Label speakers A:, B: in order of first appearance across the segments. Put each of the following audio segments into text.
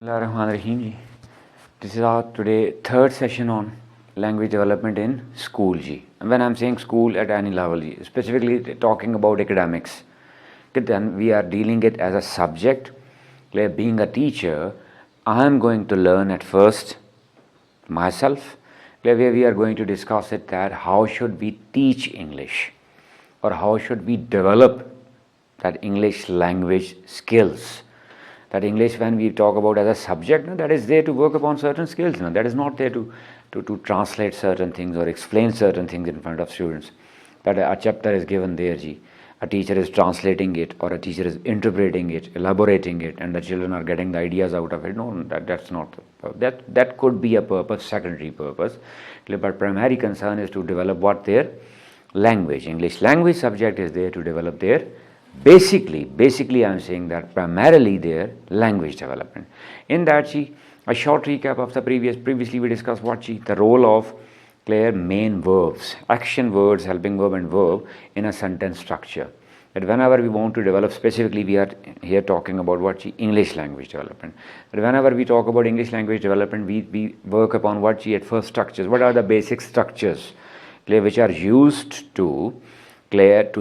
A: Bismillahirrahmanirrahim ji. This is our today third session on language development in school ji. And when I'm saying school at any level ji, specifically talking about academics, then we are dealing it as a subject. Like being a teacher, I am going to learn at first myself. Where we are going to discuss it that how should we teach English or how should we develop that English language skills. That English, when we talk about as a subject, that is there to work upon certain skills. That is not there to translate certain things or explain certain things in front of students. That a chapter is given there, ji. A teacher is translating it or a teacher is interpreting it, elaborating it, and the children are getting the ideas out of it. No, that's not. That could be a purpose, secondary purpose. But primary concern is to develop what their language, English language subject is there to develop their Basically, I am saying that primarily their language development. In that, a short recap of the previously we discussed what the role of clear main verbs, action words, helping verb and verb in a sentence structure. That whenever we want to develop, specifically we are here talking about what English language development. That whenever we talk about English language development, we work upon what at first structures. What are the basic structures which are used to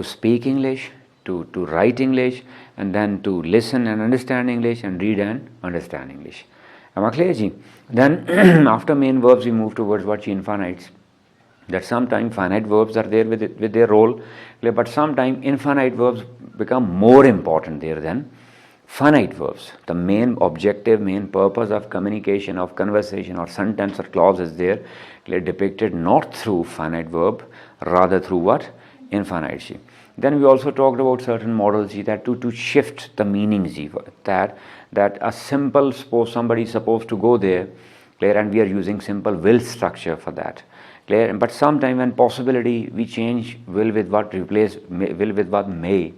A: speak English, to write English, and then to listen and understand English and read and understand English. Am I clear, ji? Then after main verbs we move towards what infinites. That sometimes finite verbs are there with their role, but sometimes infinite verbs become more important there than finite verbs. The main objective, main purpose of communication, of conversation or sentence or clause is there depicted not through finite verb, rather through what? Infinite. Then we also talked about certain models that to shift the meanings that a simple somebody is supposed to go there, and we are using simple will structure for that. But sometime when possibility we change will with what, replace will with what, may.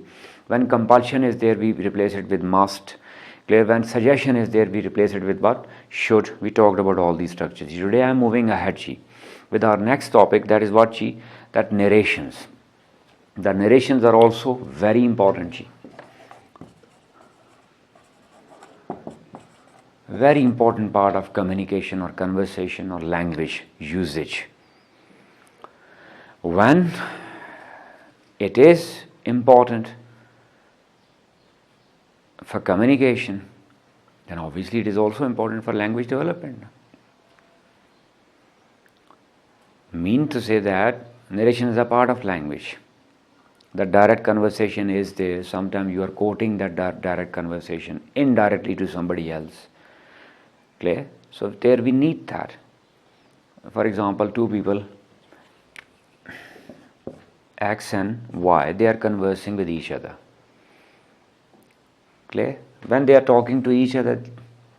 A: When compulsion is there we replace it with must. When suggestion is there we replace it with what, should. We talked about all these structures. Today I am moving ahead with our next topic, that is what that narrations. The narrations are also very important. Very important part of communication or conversation or language usage. When it is important for communication, then obviously it is also important for language development. Mean to say that narration is a part of language. The direct conversation is there. Sometimes you are quoting that direct conversation indirectly to somebody else. Clear? So there we need that. For example, two people, X and Y, they are conversing with each other. Clear? When they are talking to each other,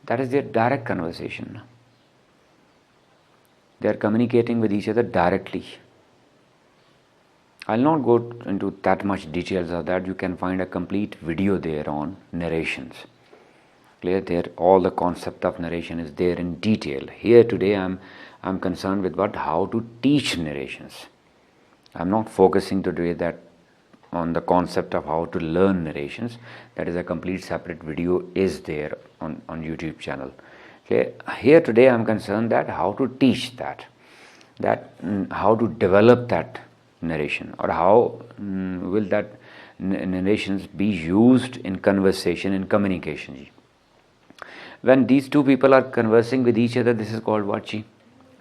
A: that is their direct conversation. They are communicating with each other directly. I'll not go into that much details of that. You can find a complete video there on narrations. Clear? There all the concept of narration is there in detail. Here today I'm concerned with how to teach narrations. I'm not focusing today that on the concept of how to learn narrations. That is a complete separate video is there on YouTube channel. Okay. Here today I'm concerned that how to teach that how to develop that narration, or how will that narrations be used in conversation and communication. When these two people are conversing with each other, this is called what?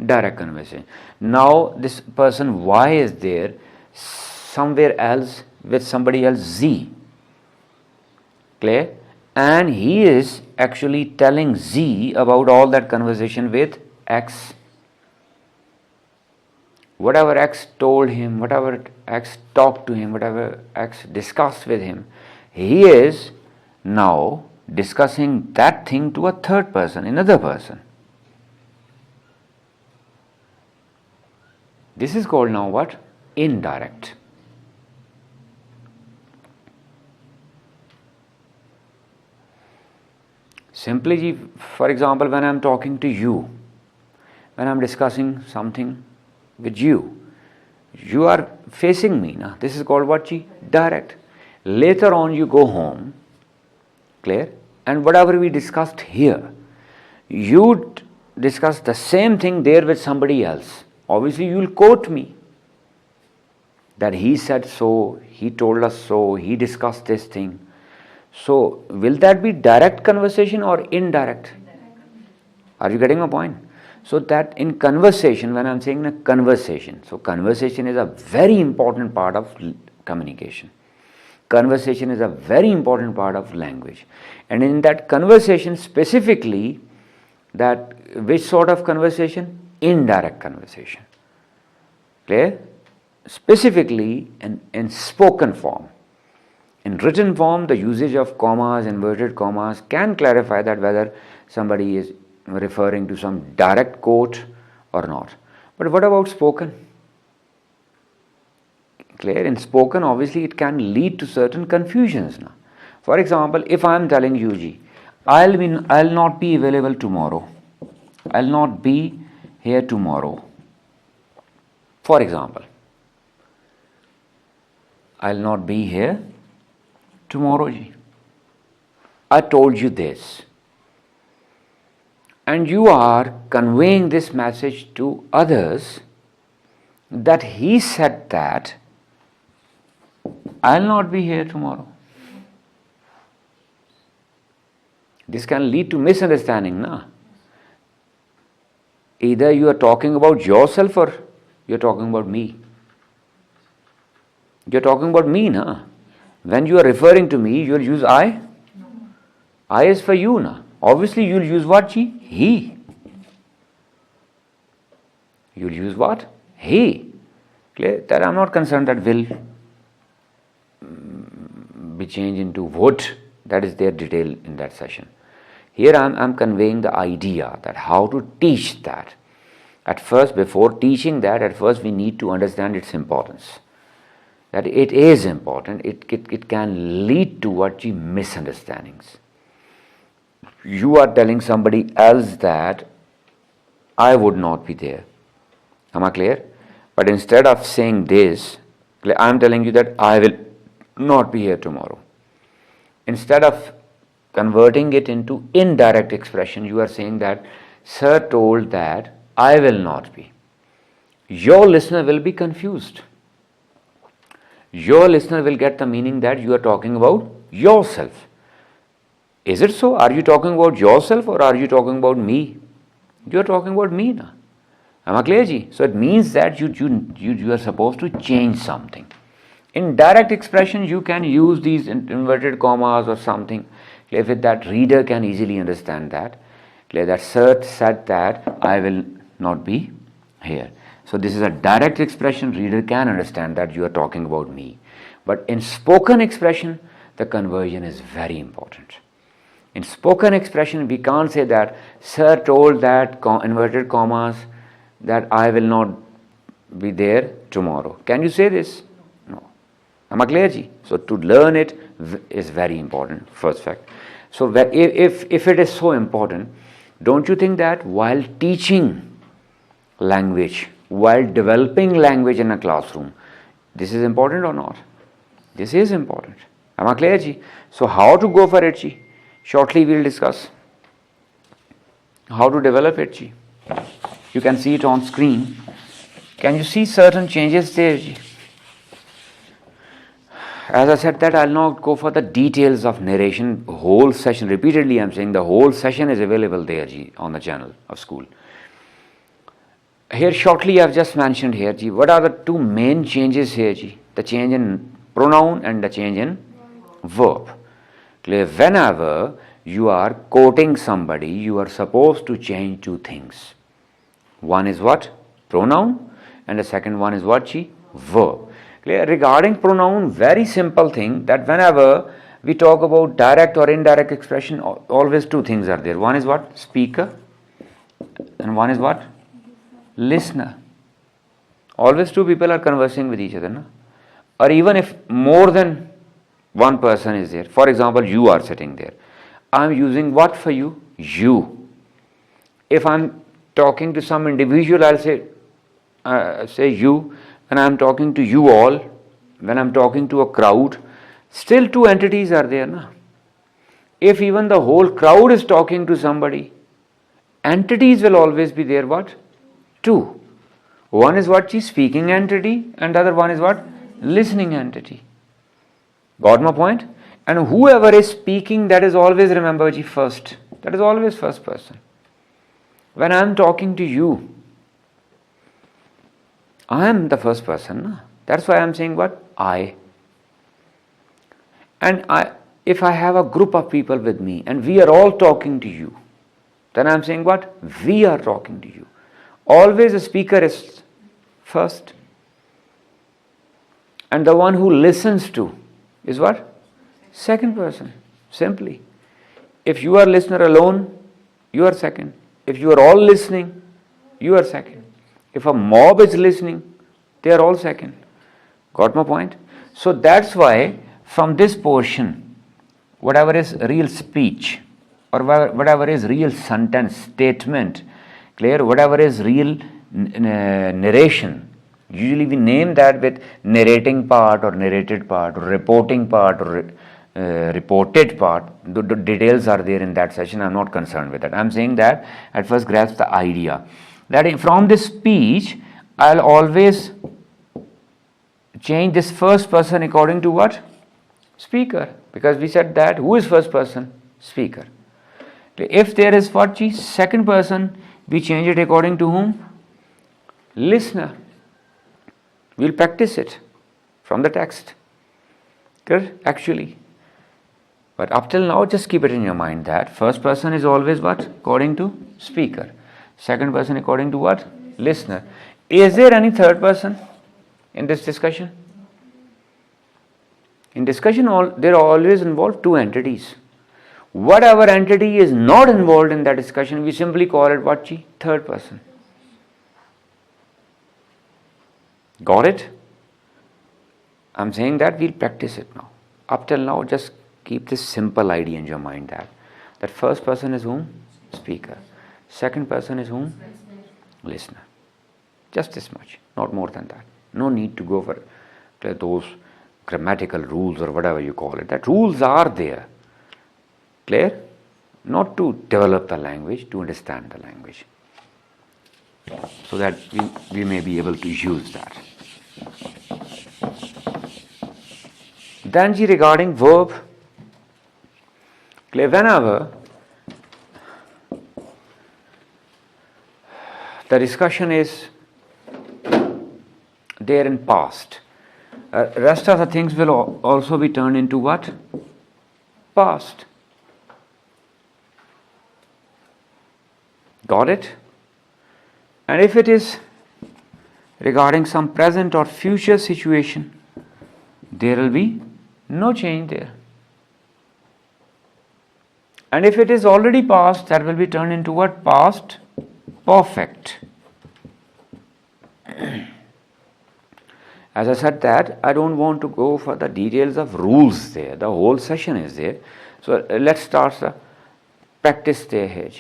A: Direct conversation. Now this person Y is there somewhere else with somebody else Z. Clear? And he is actually telling Z about all that conversation with X. Whatever X told him, whatever X talked to him, whatever X discussed with him, he is now discussing that thing to a third person, another person. This is called now what? Indirect. Simply, for example, when I am talking to you, when I am discussing something with you, you are facing me. This is called what? Direct. Later on you go home, clear? And whatever we discussed here, You discuss the same thing there with somebody else. Obviously, you will quote me that he said so, he told us so, he discussed this thing. So, will that be direct conversation or indirect? Are you getting my point? So that in conversation, when I'm saying a conversation, so conversation is a very important part of communication. Conversation is a very important part of language. And in that conversation specifically, that which sort of conversation? Indirect conversation. Clear? Specifically in spoken form. In written form, the usage of commas, inverted commas can clarify that whether somebody is referring to some direct quote or not. But what about spoken? Clear? In spoken, obviously, it can lead to certain confusions now. For example, if I am telling you, Ji, I'll not be available tomorrow. I'll not be here tomorrow. For example, I'll not be here tomorrow, Ji. I told you this. And you are conveying this message to others that he said that I'll not be here tomorrow. This can lead to misunderstanding, na? Either you are talking about yourself or you are talking about me. You are talking about me, na? When you are referring to me, you will use I. I is for you, na? Obviously, you will use what? He. You will use what? He. Clear? That I am not concerned that will be changed into would. That is their detail in that session. Here I am conveying the idea that how to teach that. At first, before teaching that, at first we need to understand its importance. That it is important. It can lead to what? Misunderstandings. You are telling somebody else that I would not be there. Am I clear? But instead of saying this, I am telling you that I will not be here tomorrow. Instead of converting it into indirect expression, you are saying that sir told that I will not be. Your listener will be confused. Your listener will get the meaning that you are talking about yourself. Is it so? Are you talking about yourself or are you talking about me? You are talking about me now. Am I clear, Ji? So it means that you are supposed to change something. In direct expression, you can use these inverted commas or something. If that reader can easily understand that. That sir said that I will not be here. So this is a direct expression. Reader can understand that you are talking about me. But in spoken expression, the conversion is very important. In spoken expression, we can't say that sir told that inverted commas that I will not be there tomorrow. Can you say this? No. Am I clear, Ji? So to learn it is very important, first fact. So if it is so important, don't you think that while teaching language, while developing language in a classroom, this is important or not? This is important. Am I clear, Ji? So how to go for it, Ji? Shortly we will discuss how to develop it, Ji. You can see it on screen. Can you see certain changes there, Ji? As I said that I will not go for the details of narration, whole session. Repeatedly I am saying the whole session is available there, Ji, on the channel of school. Here shortly I have just mentioned here, Ji, what are the two main changes here, Ji? The change in pronoun and the change in verb. Clear? Whenever you are quoting somebody, you are supposed to change two things. One is what? Pronoun, and the second one is what, Ji? Verb. Clear? Regarding pronoun, very simple thing that whenever we talk about direct or indirect expression, always two things are there. One is what? Speaker, and one is what? Listener. Always two people are conversing with each other, no? Or even if more than one person is there. For example, you are sitting there. I am using what for you? You. If I am talking to some individual, I will say you. When I am talking to you all, when I am talking to a crowd, still two entities are there. Na? If even the whole crowd is talking to somebody, entities will always be there, what? Two. One is what? Speaking entity, and the other one is what? Listening entity. Got my point? And whoever is speaking, that is always, remember, first. That is always first person. When I am talking to you, I am the first person. That's why I am saying what? I. And if I have a group of people with me and we are all talking to you, then I am saying what? We are talking to you. Always the speaker is first. And the one who listens to is what? Second person. Simply. If you are listener alone, you are second. If you are all listening, you are second. If a mob is listening, they are all second. Got my point? So that's why from this portion, whatever is real speech or whatever is real sentence, statement, clear, whatever is real narration, usually we name that with narrating part or narrated part or reporting part or reported part. The details are there in that session. I'm not concerned with that. I'm saying that at first grasp the idea that from this speech I'll always change this first person according to what? Speaker. Because we said that who is first person? Speaker. If there is what? Second person, we change it according to whom? Listener. We'll practice it from the text. Good? Actually. But up till now, just keep it in your mind that first person is always what? According to speaker. Second person according to what? Listener. Is there any third person in this discussion? In discussion, there are always involved two entities. Whatever entity is not involved in that discussion, we simply call it what? Third person. Got it? I'm saying that we'll practice it now. Up till now, just keep this simple idea in your mind that first person is whom? Speaker. Second person is whom? Listener. Just this much, not more than that. No need to go for those grammatical rules or whatever you call it. That rules are there. Clear? Not to develop the language, to understand the language. So that we may be able to use that. Then regarding verb, clear, whenever the discussion is there in past, rest of the things will also be turned into what? Past. Got it? And if it is regarding some present or future situation, there will be no change there. And if it is already past, that will be turned into what? Past perfect. As I said that, I don't want to go for the details of rules there. The whole session is there. So let's start the practice there here.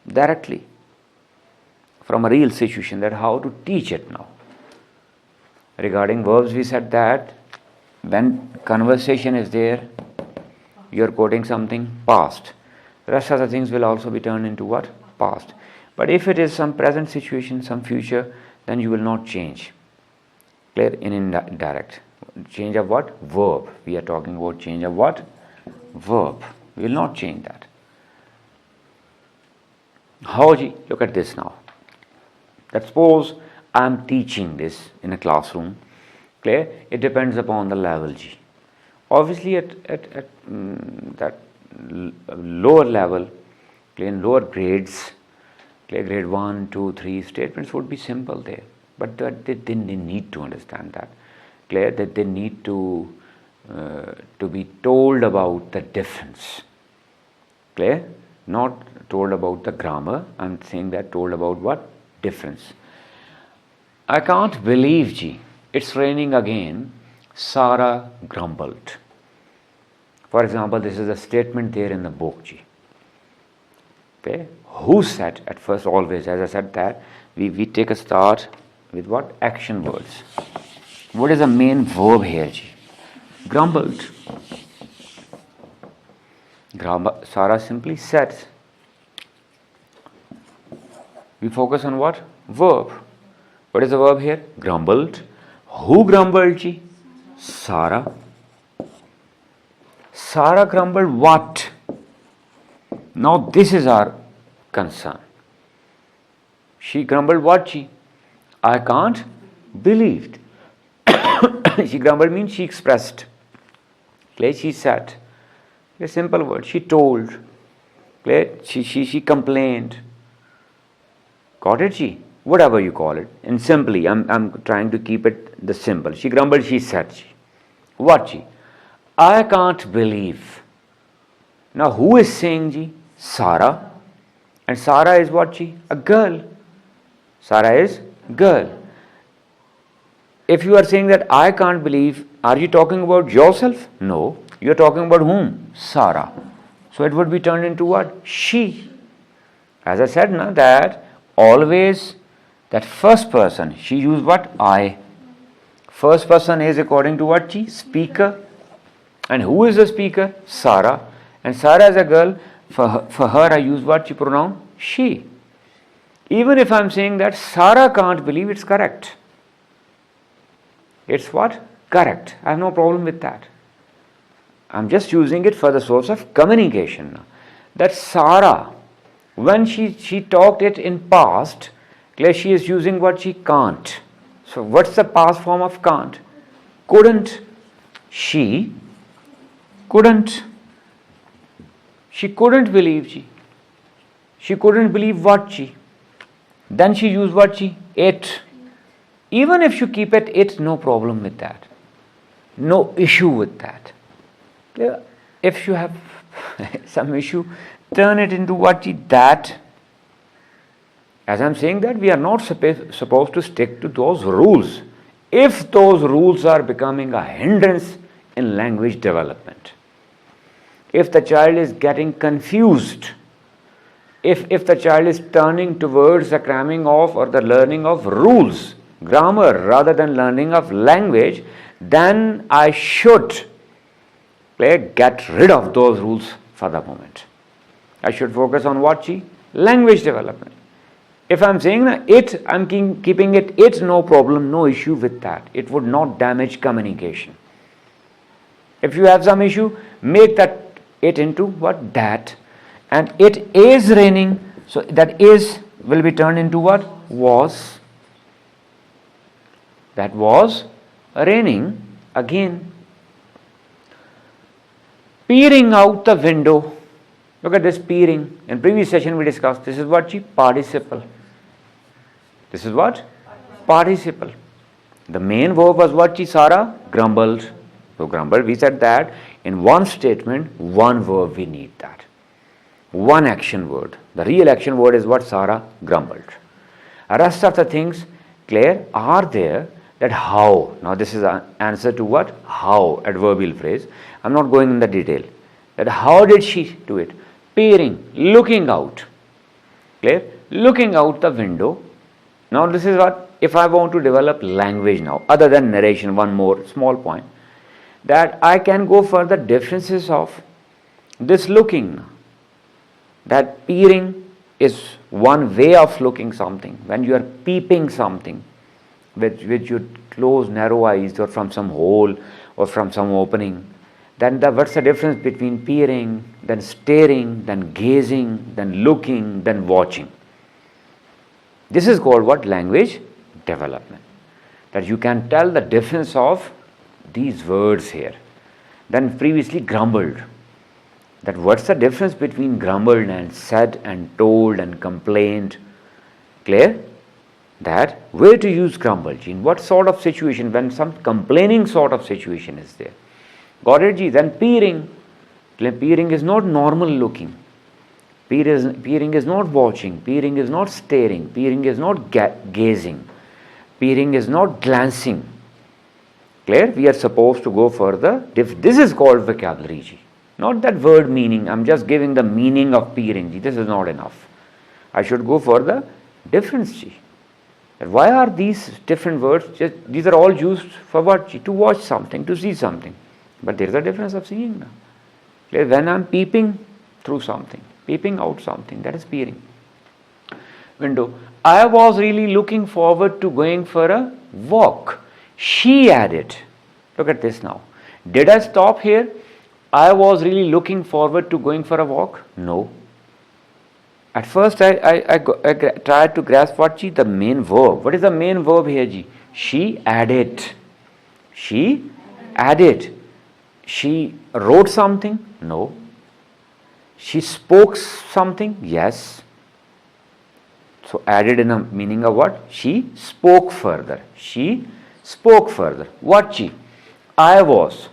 A: Directly. From a real situation, that how to teach it now. Regarding verbs, we said that when conversation is there, you are quoting something past. The rest of the things will also be turned into what? Past. But if it is some present situation, some future, then you will not change. Clear? In indirect. Change of what? Verb. We are talking about change of what? Verb. We will not change that. How? Look at this now. Let's suppose I am teaching this in a classroom. Clear? It depends upon the level. Obviously at that lower level, clear, in lower grades, clear, grade 1, 2, 3, statements would be simple there. But they need to understand that. Clear? That they need to be told about the difference. Clear? Not told about the grammar. I'm saying that told about what? Difference. I can't believe, it's raining again. Sarah grumbled. For example, this is a statement there in the book, Okay? Who said at first always, as I said that, we take a start with what? Action words. What is the main verb here, Grumbled. Sarah simply said. We focus on what? Verb. What is the verb here? Grumbled. Who grumbled, ji? Sarah. Sarah grumbled what? Now this is our concern. She grumbled what, ji? I can't believe. She grumbled means she expressed. She said. A simple word. She told. She complained. Got it, ji? Whatever you call it. And simply, I'm trying to keep it the simple. She grumbled, she said, ji. What, ji? I can't believe. Now, who is saying, ji? Sarah. And Sarah is what, ji? A girl. Sarah is girl. If you are saying that I can't believe, are you talking about yourself? No. You are talking about whom? Sarah. So it would be turned into what? She. As I said, na, that always that first person, she used what? I. First person is according to what? She? Speaker. And who is the speaker? Sarah. And Sarah is a girl. For her I use what? She pronoun? She. Even if I'm saying that Sarah can't believe, it's correct. It's what? Correct. I have no problem with that. I'm just using it for the source of communication now. That Sarah, when she talked it in past, she is using what? She can't. So what's the past form of can't? Couldn't. She couldn't. She couldn't believe. She couldn't believe what? Then she used what? It. Even if you keep it, no problem with that. No issue with that. If you have some issue, turn it into what? That. As I'm saying that, we are not supposed to stick to those rules. If those rules are becoming a hindrance in language development, if the child is getting confused, if the child is turning towards the cramming of or the learning of rules, grammar, rather than learning of language, then I should get rid of those rules for the moment. I should focus on what? Language development. If I'm saying it, I'm keeping it, no problem, no issue with that. It would not damage communication. If you have some issue, make that it into what? That. And it is raining, so that is will be turned into what? Was. That was raining again. Peering out the window. Look at this peering. In previous session we discussed, this is what? Participle. This is what? Participle. The main verb was what? Sarah grumbled. So grumbled, we said that in one statement, one verb we need that. One action word. The real action word is what? Sarah grumbled. The rest of the things, clear, are there. That how. Now this is an answer to what? How, adverbial phrase. I'm not going in the detail. That how did she do it? Peering, looking out. Clear? Looking out the window. Now this is what, if I want to develop language now, other than narration, one more small point, that I can go for the differences of this looking. That peering is one way of looking something. When you are peeping something, with your closed, narrow eyes, or from some hole, or from some opening, then what's the difference between peering, then staring, then gazing, then looking, then watching? This is called what? Language development. That you can tell the difference of these words here. Then previously grumbled. That what's the difference between grumbled and said and told and complained? Clear? That where to use grumbled, in what sort of situation, when some complaining sort of situation is there. Got it, ji? Then peering. Peering is not normal looking. Peering is not watching. Peering is not staring. Peering is not gazing. Peering is not glancing. Clear? We are supposed to go further. This is called vocabulary, ji. Not that word meaning. I'm just giving the meaning of peering, ji. This is not enough. I should go for the difference, ji. Why are these different words? These are all used for what? To watch something, to see something. But there is a difference of seeing now. When I'm peeping through something, peeping out something, that is peering. window. I was really looking forward to going for a walk. She added. Look at this now. Did I stop here? I was really looking forward to going for a walk? No. At first, I tried to grasp what ji, the main verb. What is the main verb here, ji? She added. She added. She wrote something? No. She spoke something? Yes. So added in a meaning of what? She spoke further. She spoke further. What she? I was.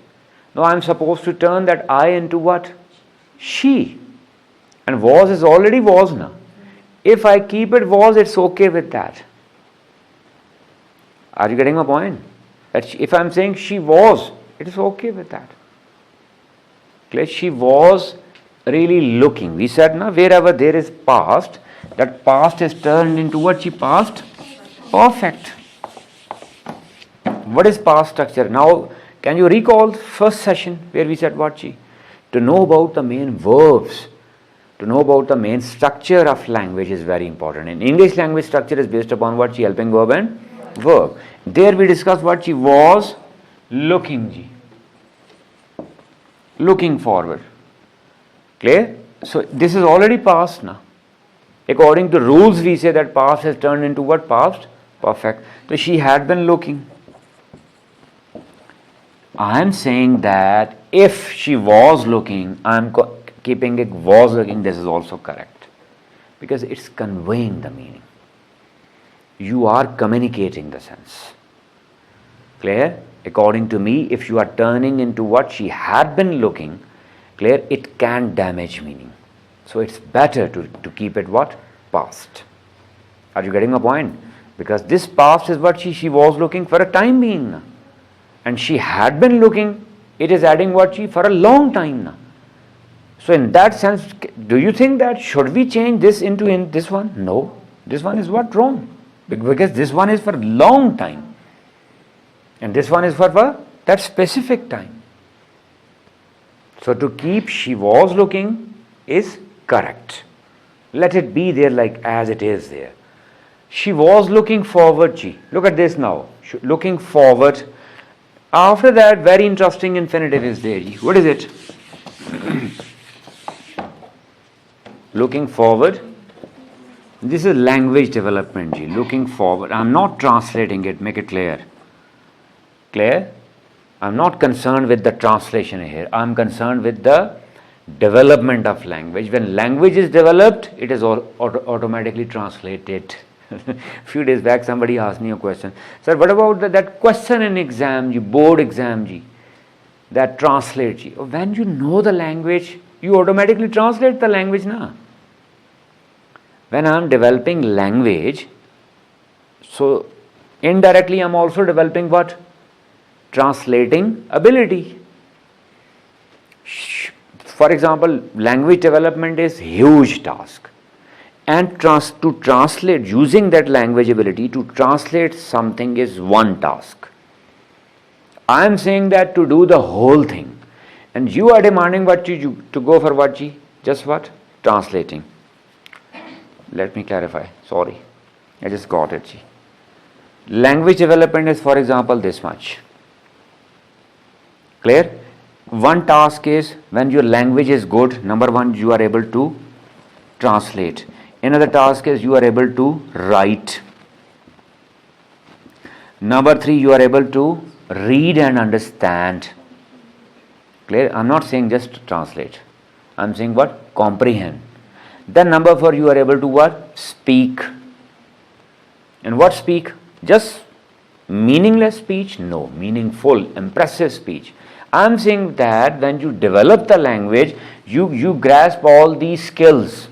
A: Now I am supposed to turn that I into what? She. And was is already was now. If I keep it was, it's okay with that. Are you getting my point? That if I am saying she was, it is okay with that. Clear? She was really looking. We said now wherever there is past, that past is turned into what she past? Perfect. What is past structure? Now, can you recall first session where we said what she? To know about the main verbs, to know about the main structure of language is very important. In English language structure is based upon what she? Helping verb and verb. There we discussed what she was looking. Ji. Looking forward. Clear? So this is already past now. According to rules, we say that past has turned into what? Past? Perfect. So she had been looking. I am saying that if she was looking, I am keeping it was looking, this is also correct. Because it's conveying the meaning. You are communicating the sense. Clear? According to me, if you are turning into what she had been looking, clear, it can damage meaning. So it's better to keep it what? Past. Are you getting my point? Because this past is what she was looking for a time being now. And she had been looking, it is adding what she for a long time now. So in that sense, do you think that should we change this into in this one? No. This one is what? Wrong. Because this one is for long time. And this one is for that specific time. So to keep she was looking is correct. Let it be there like as it is there. She was looking forward, ji. Look at this now. Looking forward. After that, very interesting infinitive is there, ji. What is it? Looking forward. This is language development, ji. Looking forward. I am not translating it, make it clear. Clear? I am not concerned with the translation here. I am concerned with the development of language. When language is developed, it is automatically translated. Few days back, somebody asked me a question. Sir, what about that question in exam, board exam, that translate? When you know the language, you automatically translate the language now. When I am developing language, so indirectly I am also developing what? Translating ability. For example, language development is huge task. And to translate, using that language ability to translate something is one task. I am saying that to do the whole thing. And you are demanding what you to go for what? Just what? Translating. Let me clarify. Sorry. I just got it. Language development is, for example, this much. Clear? One task is when your language is good, number one, you are able to translate. Another task is you are able to write. Number three, you are able to read and understand. Clear? I am not saying just translate. I am saying what? Comprehend. Then number four, you are able to what? Speak. And what speak? Just meaningless speech? No. Meaningful, impressive speech. I am saying that when you develop the language, you grasp all these skills.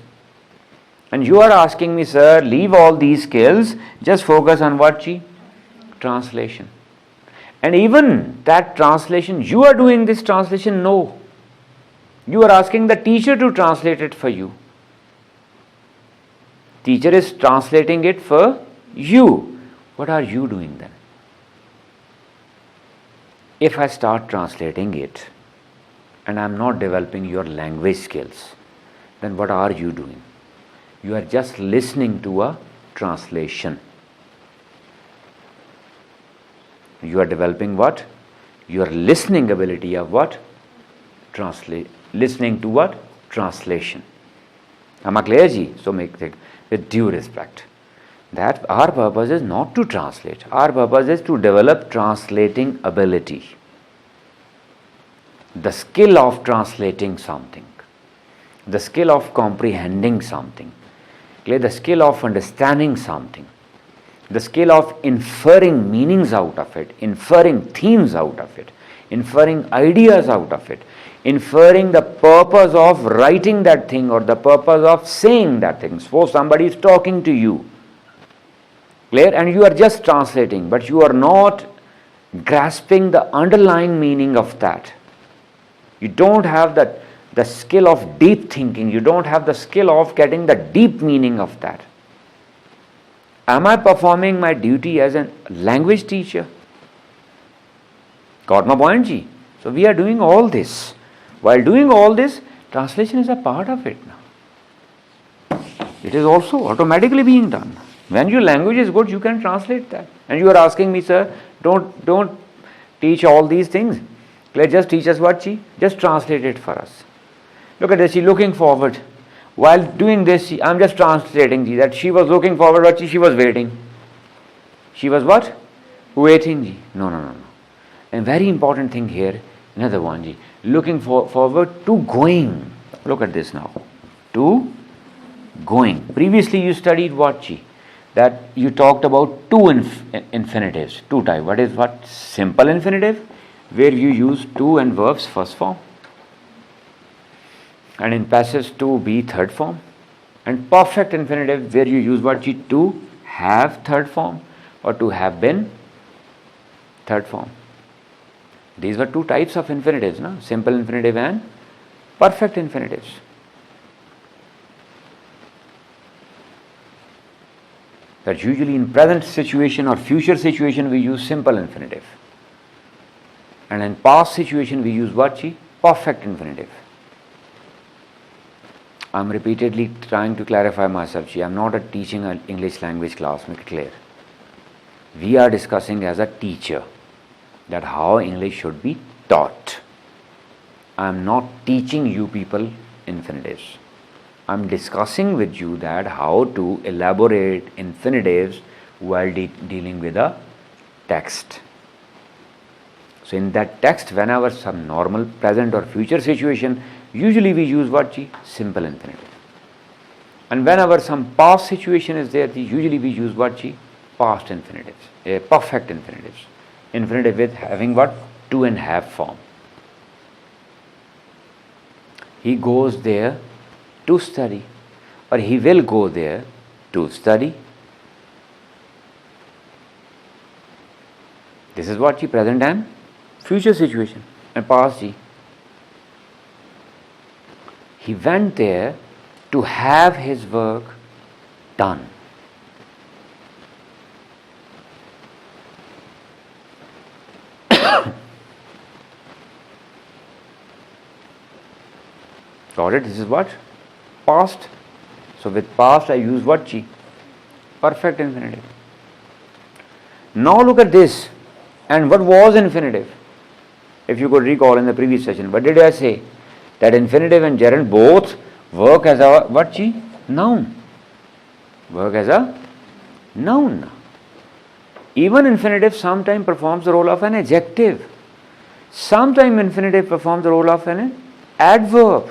A: And you are asking me, sir, leave all these skills, just focus on what? Translation. And even that translation, you are doing this translation? No. You are asking the teacher to translate it for you. Teacher is translating it for you. What are you doing then? If I start translating it and I am not developing your language skills, then what are you doing? You are just listening to a translation. You are developing what? Your listening ability of what? Listening to what? Translation. Am I clear, ji? So make it with due respect. That our purpose is not to translate. Our purpose is to develop translating ability. The skill of translating something. The skill of comprehending something. The skill of understanding something. The skill of inferring meanings out of it, inferring themes out of it, inferring ideas out of it, inferring the purpose of writing that thing or the purpose of saying that thing. Suppose somebody is talking to you, clear, and you are just translating, but you are not grasping the underlying meaning of that. You don't have the skill of deep thinking. You don't have the skill of getting the deep meaning of that. Am I performing my duty as a language teacher? Got my point, ji? So we are doing all this. While doing all this, translation is a part of it now. It is also automatically being done. When your language is good, you can translate that. And you are asking me, sir, don't teach all these things. Let's just teach us what, ji? Just translate it for us. Look at this, she looking forward. While doing this, I'm just translating ji, that she was looking forward, but she was waiting. She was what? Waiting ji. No. And very important thing here, another one ji. Looking forward to going. Look at this now. To going. Previously you studied what ji? That you talked about two infinitives, two types. What is what? Simple infinitive, where you use to and verbs first form. And in passive to be third form. And perfect infinitive, where you use what? To have third form or to have been third form. These were two types of infinitives, no? Simple infinitive and perfect infinitives. That usually in present situation or future situation we use simple infinitive. And in past situation we use what? Perfect infinitive. I am repeatedly trying to clarify myself. I am not teaching an English language class, make it clear. We are discussing as a teacher that how English should be taught. I am not teaching you people infinitives. I am discussing with you that how to elaborate infinitives while dealing with a text. So in that text, whenever some normal present or future situation, usually we use what? Simple infinitive. And whenever some past situation is there, usually we use what? Past infinitives, perfect infinitives. Infinitive with having what? To and have form. He goes there to study, or he will go there to study. This is what? Present and future situation. And past. He went there to have his work done. Got it? This is what? Past. So with past I use what? Perfect infinitive. Now look at this. And what was infinitive? If you could recall in the previous session, what did I say? That infinitive and gerund both work as a what? Noun. Work as a noun. Even infinitive sometimes performs the role of an adjective. Sometimes infinitive performs the role of an adverb.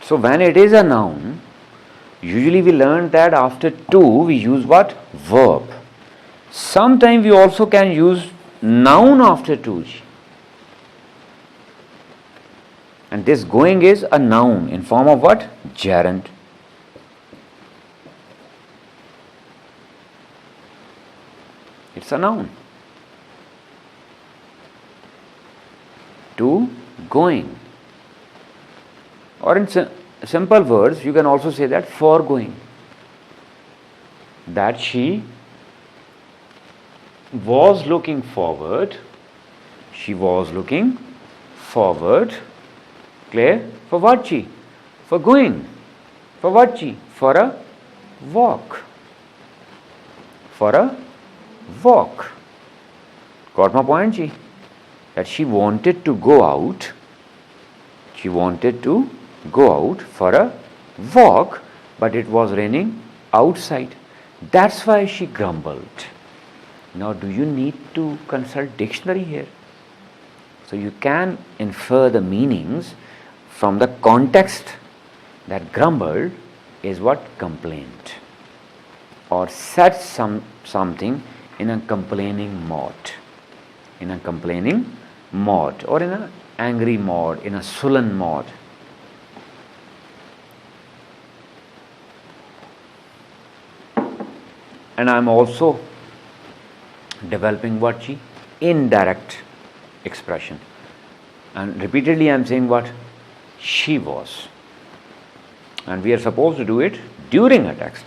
A: So when it is a noun, usually we learn that after to we use what? Verb. Sometimes we also can use noun after to. And this going is a noun in form of what? Gerund. It's a noun. To, going. Or in simple words, you can also say that foregoing. That she was looking forward, She was looking forward. Clear? For what chi? For going. For what chi? For a walk. For a walk. Got my point, chi? That she wanted to go out. She wanted to go out for a walk, but it was raining outside. That's why she grumbled. Now, do you need to consult dictionary here? So you can infer the meanings from the context that grumbled is what? Complained. Or said something in a complaining mode. In a complaining mode, or in an angry mode, in a sullen mode. And I am also developing what chi? Indirect expression. And repeatedly I am saying what? She was. And we are supposed to do it during a text.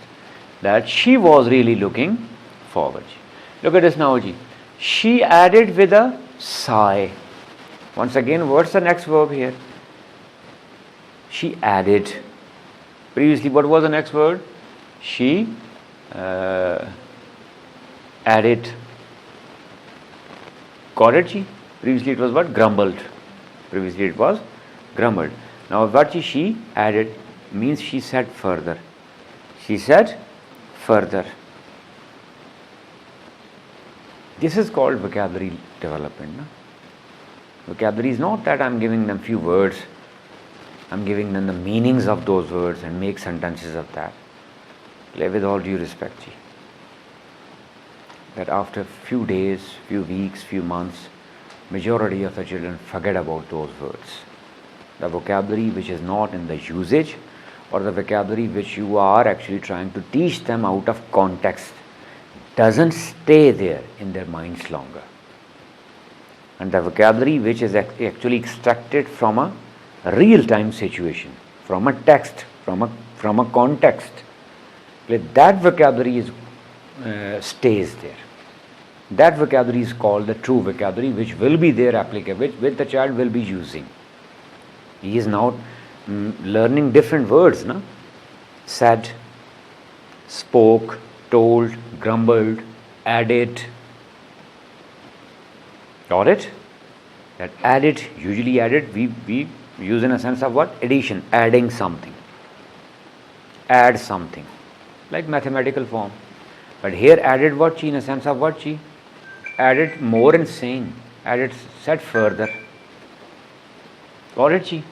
A: That she was really looking forward. Look at this now, ji. She added with a sigh. Once again, what's the next verb here? She added. Previously, what was the next word? She added. Got it, ji? Previously it was what? Grumbled. Previously it was grumbled. Now what she added means she said further. She said further. This is called vocabulary development. No? Vocabulary is not that I am giving them few words. I am giving them the meanings of those words and make sentences of that. With all due respect, ji. That after few days, few weeks, few months, majority of the children forget about those words. The vocabulary which is not in the usage, or the vocabulary which you are actually trying to teach them out of context, doesn't stay there in their minds longer. And the vocabulary which is actually extracted from a real-time situation, from a text, from a context, that vocabulary stays there. That vocabulary is called the true vocabulary, which will be there applicable, which the child will be using. He is now learning different words, no? Said, spoke, told, grumbled, added. Got it? That added, usually added, we use in a sense of what? Addition, adding something. Add something. Like mathematical form. But here added what chi, in a sense of what chi? Added more in saying. Added, said further. Got it, chi?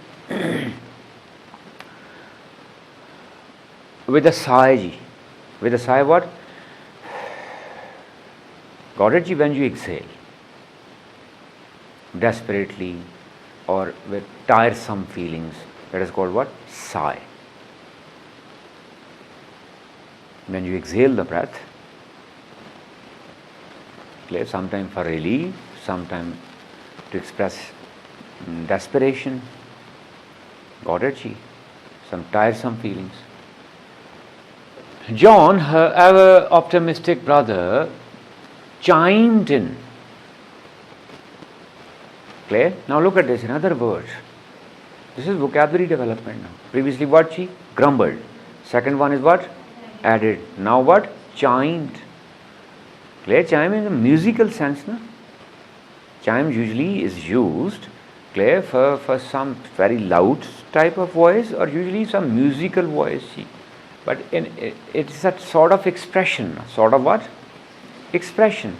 A: With a sigh, ji. With a sigh what? Got it, ji? When you exhale. Desperately or with tiresome feelings. That is called what? Sigh. When you exhale the breath, sometimes for relief, sometimes to express desperation. Got it, chi? Some tiresome feelings. John, her ever optimistic brother, chimed in. Clear? Now look at this, another word. This is vocabulary development now. Previously what chi? Grumbled. Second one is what? Added. Now what? Chimed. Clear? Chime in a musical sense, no? Chime usually is used, clear, for some very loud type of voice, or usually some musical voice. But it's a sort of expression. Sort of what? Expression.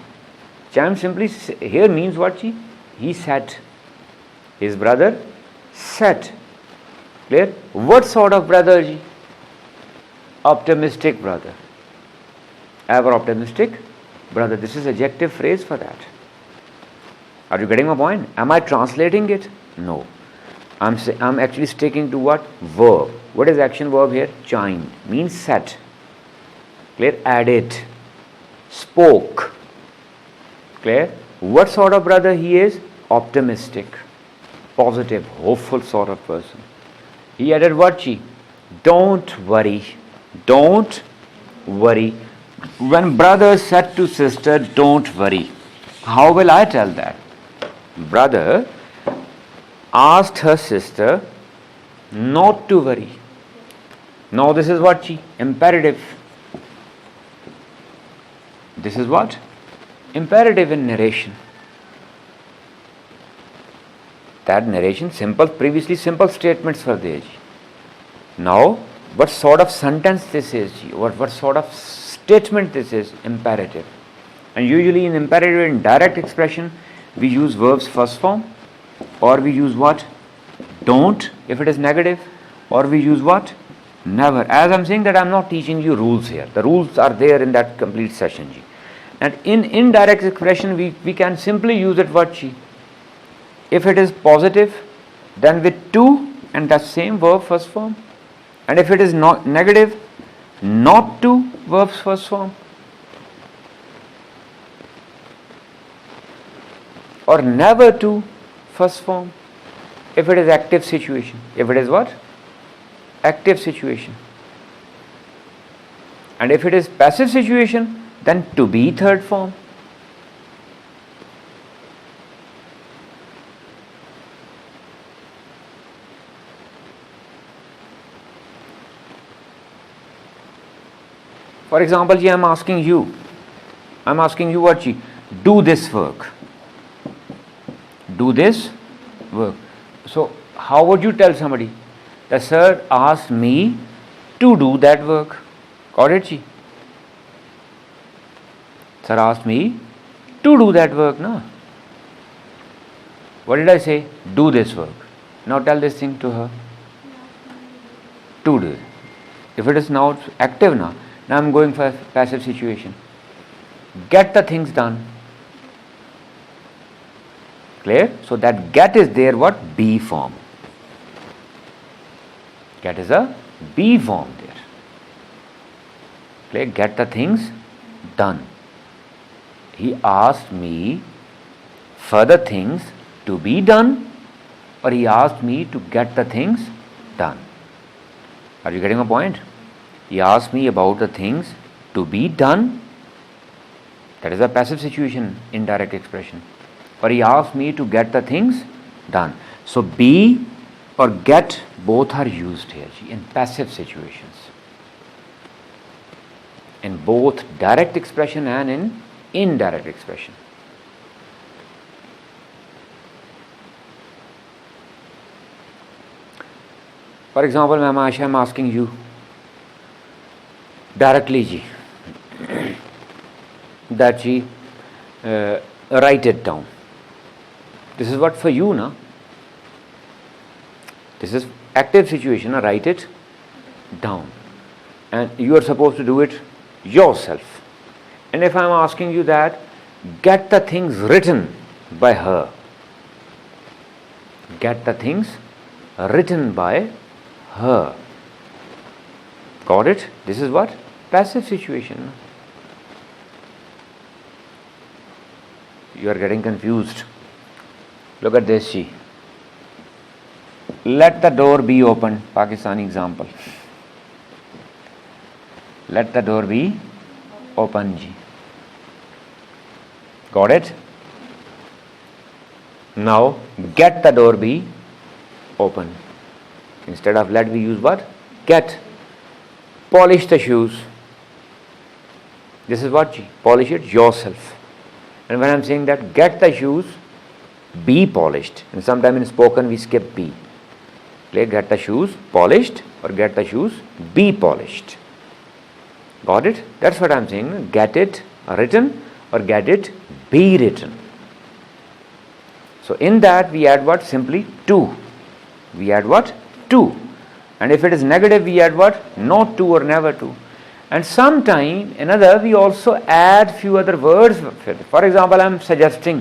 A: Chime simply here means what? He said. His brother said. Clear? What sort of brother? Ji? Optimistic brother. Ever optimistic brother. This is adjective phrase for that. Are you getting my point? Am I translating it? No. I'm actually sticking to what? Verb. What is action verb here? Chimed. Means said. Clear? Added. Spoke. Clear? What sort of brother he is? Optimistic. Positive. Hopeful sort of person. He added what? Chi? Don't worry. Don't worry. When brother said to sister, don't worry, how will I tell that? brother asked her sister not to worry. Now this is what she? Imperative. This is what? Imperative in narration. That narration, previously simple statements were there. Now, what sort of sentence this is? What sort of statement this is? Imperative. And usually in imperative and direct expression, we use verbs first form, or we use what? Don't, if it is negative, or we use what? Never. As I'm saying that I'm not teaching you rules here. The rules are there in that complete session. And in indirect expression, we can simply use that word chi. If it is positive, then with to and the same verb first form. And if it is not negative, not to verbs first form. Or never to first form. If it is active situation. If it is what? Active situation. And if it is passive situation, then to be third form. For example, I am asking you what? Do this work. Do this work. So, how would you tell somebody? The sir asked me to do that work. Got it? Sir asked me to do that work. No? What did I say? Do this work. Now tell this thing to her. To do it. If it is now active now I'm going for a passive situation. Get the things done. Clear? So that get is there what? Be form. Get is a be form there. Clear? Get the things done. He asked me for the things to be done, or he asked me to get the things done. Are you getting a point? He asked me about the things to be done. That is a passive situation, indirect expression. Or he asked me to get the things done. So be or get both are used here in passive situations. In both direct expression and in indirect expression. For example, Ma'am Asha, I am asking you directly that write it down. This is what for you, na? This is active situation, write it down. And you are supposed to do it yourself. And if I am asking you that, get the things written by her. Get the things written by her. Got it? This is what? Passive situation. You are getting confused. Look at this, ji. Let the door be open. Pakistani example. Let the door be open, ji. Got it? Now, get the door be open. Instead of let, we use what? Get. Polish the shoes. This is what? Polish it yourself. And when I am saying that, get the shoes be polished. And sometimes in spoken we skip be. Like get the shoes polished or get the shoes be polished. Got it? That's what I am saying. Get it written or get it be written. So in that we add what? Simply to. We add what? To. And if it is negative, we add what? Not to or never to. And sometime another we also add few other words. For example, I am suggesting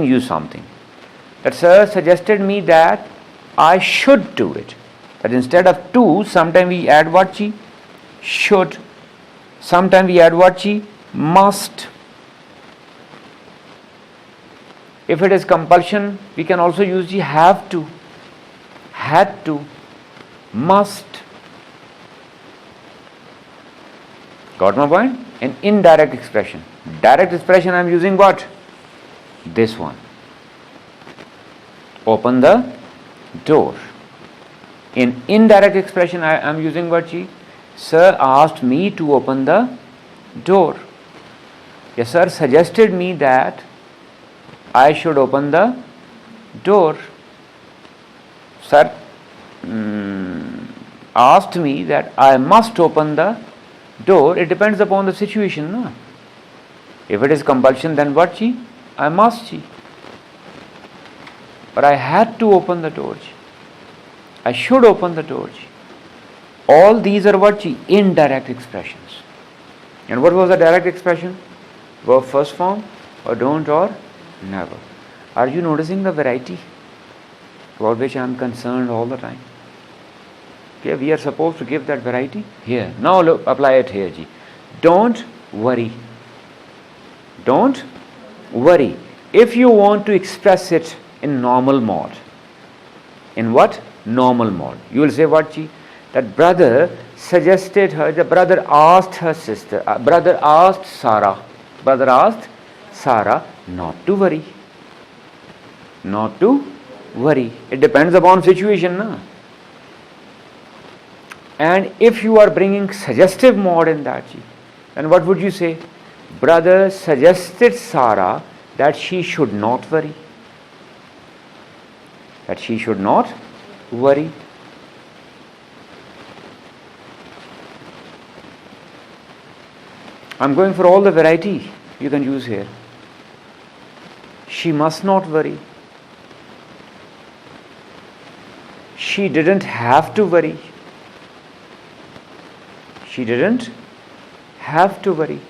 A: you something. That sir suggested me that I should do it. That instead of to, sometime we add what? Chi? Should. Sometime we add what? Chi? Must. If it is compulsion, we can also use the have to, had to, must. Got my point? An indirect expression. Direct expression I am using what? this one. Open the door. In indirect expression, I am using word she. Sir asked me to open the door. Yes, sir suggested me that I should open the door. Sir asked me that I must open the door. It depends upon the situation. No? If it is compulsion, then what she? I must she. But I had to open the door. I should open the door. All these are what she? Indirect expressions. And what was the direct expression? Verb first form, or don't, or never. Are you noticing the variety about which I am concerned all the time? Okay, we are supposed to give that variety here. Now look, apply it here. Ji. Don't worry. Don't worry. If you want to express it in normal mode, in what? Normal mode. You will say what, Ji? That brother suggested her, the brother asked her sister, brother asked Sarah not to worry. Not to worry. It depends upon situation, na? And if you are bringing suggestive mode in that, then what would you say? Brother suggested Sarah that she should not worry. That she should not worry. I'm going for all the variety you can use here. She must not worry. She didn't have to worry. She didn't have to worry.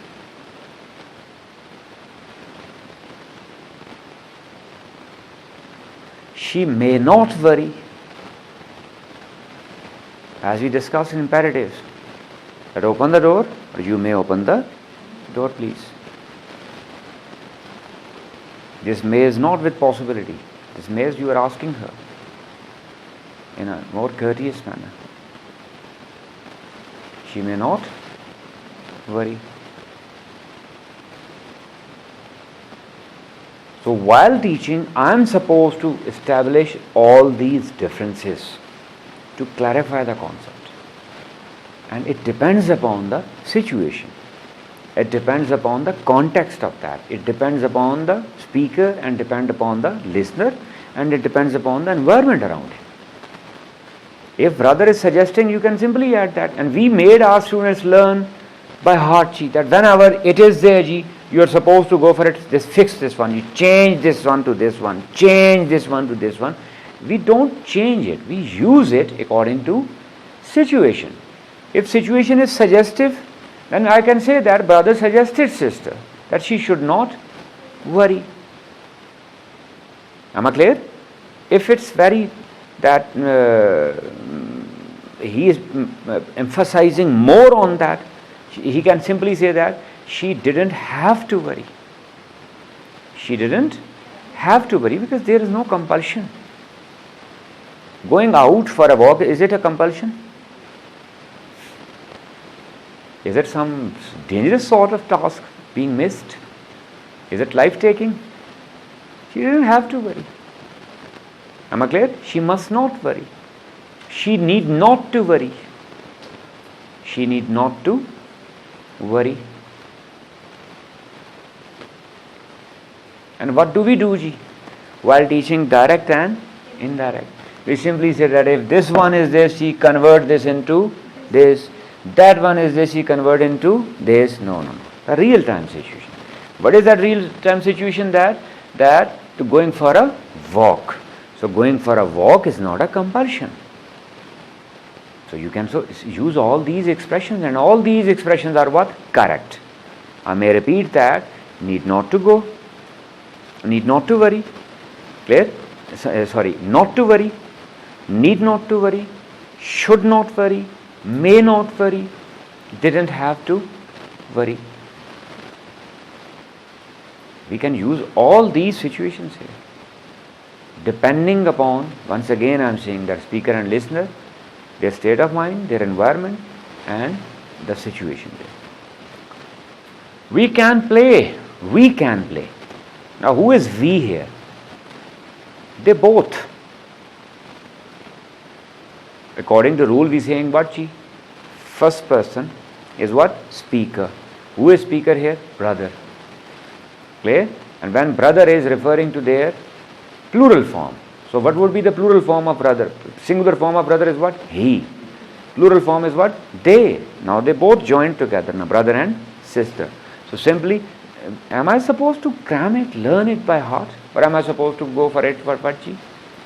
A: She may not worry. As we discussed in imperatives, that open the door, or you may open the door, please. This may is not with possibility. This may is you are asking her in a more courteous manner. She may not worry. So while teaching, I am supposed to establish all these differences to clarify the concept. And it depends upon the situation. It depends upon the context of that. It depends upon the speaker and depends upon the listener, and it depends upon the environment around him. If brother is suggesting, you can simply add that. And we made our students learn by heart, that whenever it is there, you are supposed to go for it. Just fix this one. You change this one to this one. Change this one to this one. We don't change it. We use it according to situation. If situation is suggestive, then I can say that brother suggested sister that she should not worry. Am I clear? If it's very that he is emphasizing more on that, he can simply say that she didn't have to worry. She didn't have to worry because there is no compulsion. Going out for a walk, is it a compulsion? Is it some dangerous sort of task being missed? Is it life-taking? She didn't have to worry. Am I clear? She must not worry. She need not to worry. She need not to worry. And what do we do, Ji? While teaching direct and indirect? We simply say that if this one is this, she convert this into this. That one is this, she convert into this. No. A real-time situation. What is that real-time situation? That to going for a walk. So going for a walk is not a compulsion. So you can use all these expressions, and all these expressions are what? Correct. I may repeat that. Need not to go. Need not to worry. Clear? Not to worry. Need not to worry. Should not worry. May not worry. Didn't have to worry. We can use all these situations here. Depending upon, once again I am saying that speaker and listener, their state of mind, their environment, and the situation there. We can play. Now who is we here? They both. According to rule, we saying what? First person is what? Speaker. Who is speaker here? Brother. Clear? And when brother is referring to their plural form. So what would be the plural form of brother? Singular form of brother is what? He. Plural form is what? They. Now they both joined together. Now brother and sister. So simply, am I supposed to cram it, learn it by heart? Or am I supposed to go for it for what?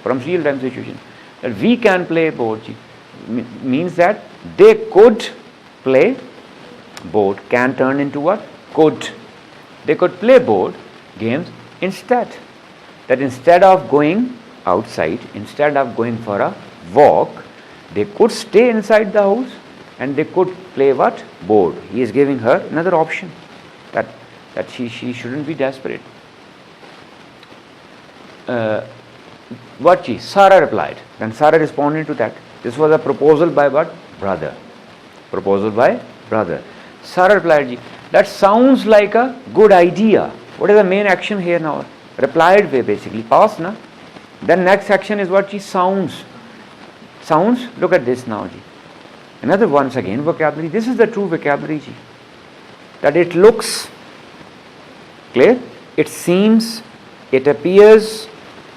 A: From real time situation. That we can play board. Means that they could play board. Can turn into what? Could. They could play board games instead. That instead of going outside, instead of going for a walk, they could stay inside the house and they could play what? Board. He is giving her another option. That she shouldn't be desperate. What Sarah replied. Then Sarah responded to that. This was a proposal by what? Brother. Proposal by brother. Sarah replied, that sounds like a good idea. What is the main action here now? Replied way basically. Past, na? Then next action is what? Sounds. Sounds, look at this now. Another once again vocabulary. This is the true vocabulary. That it looks. Clear? It seems, it appears,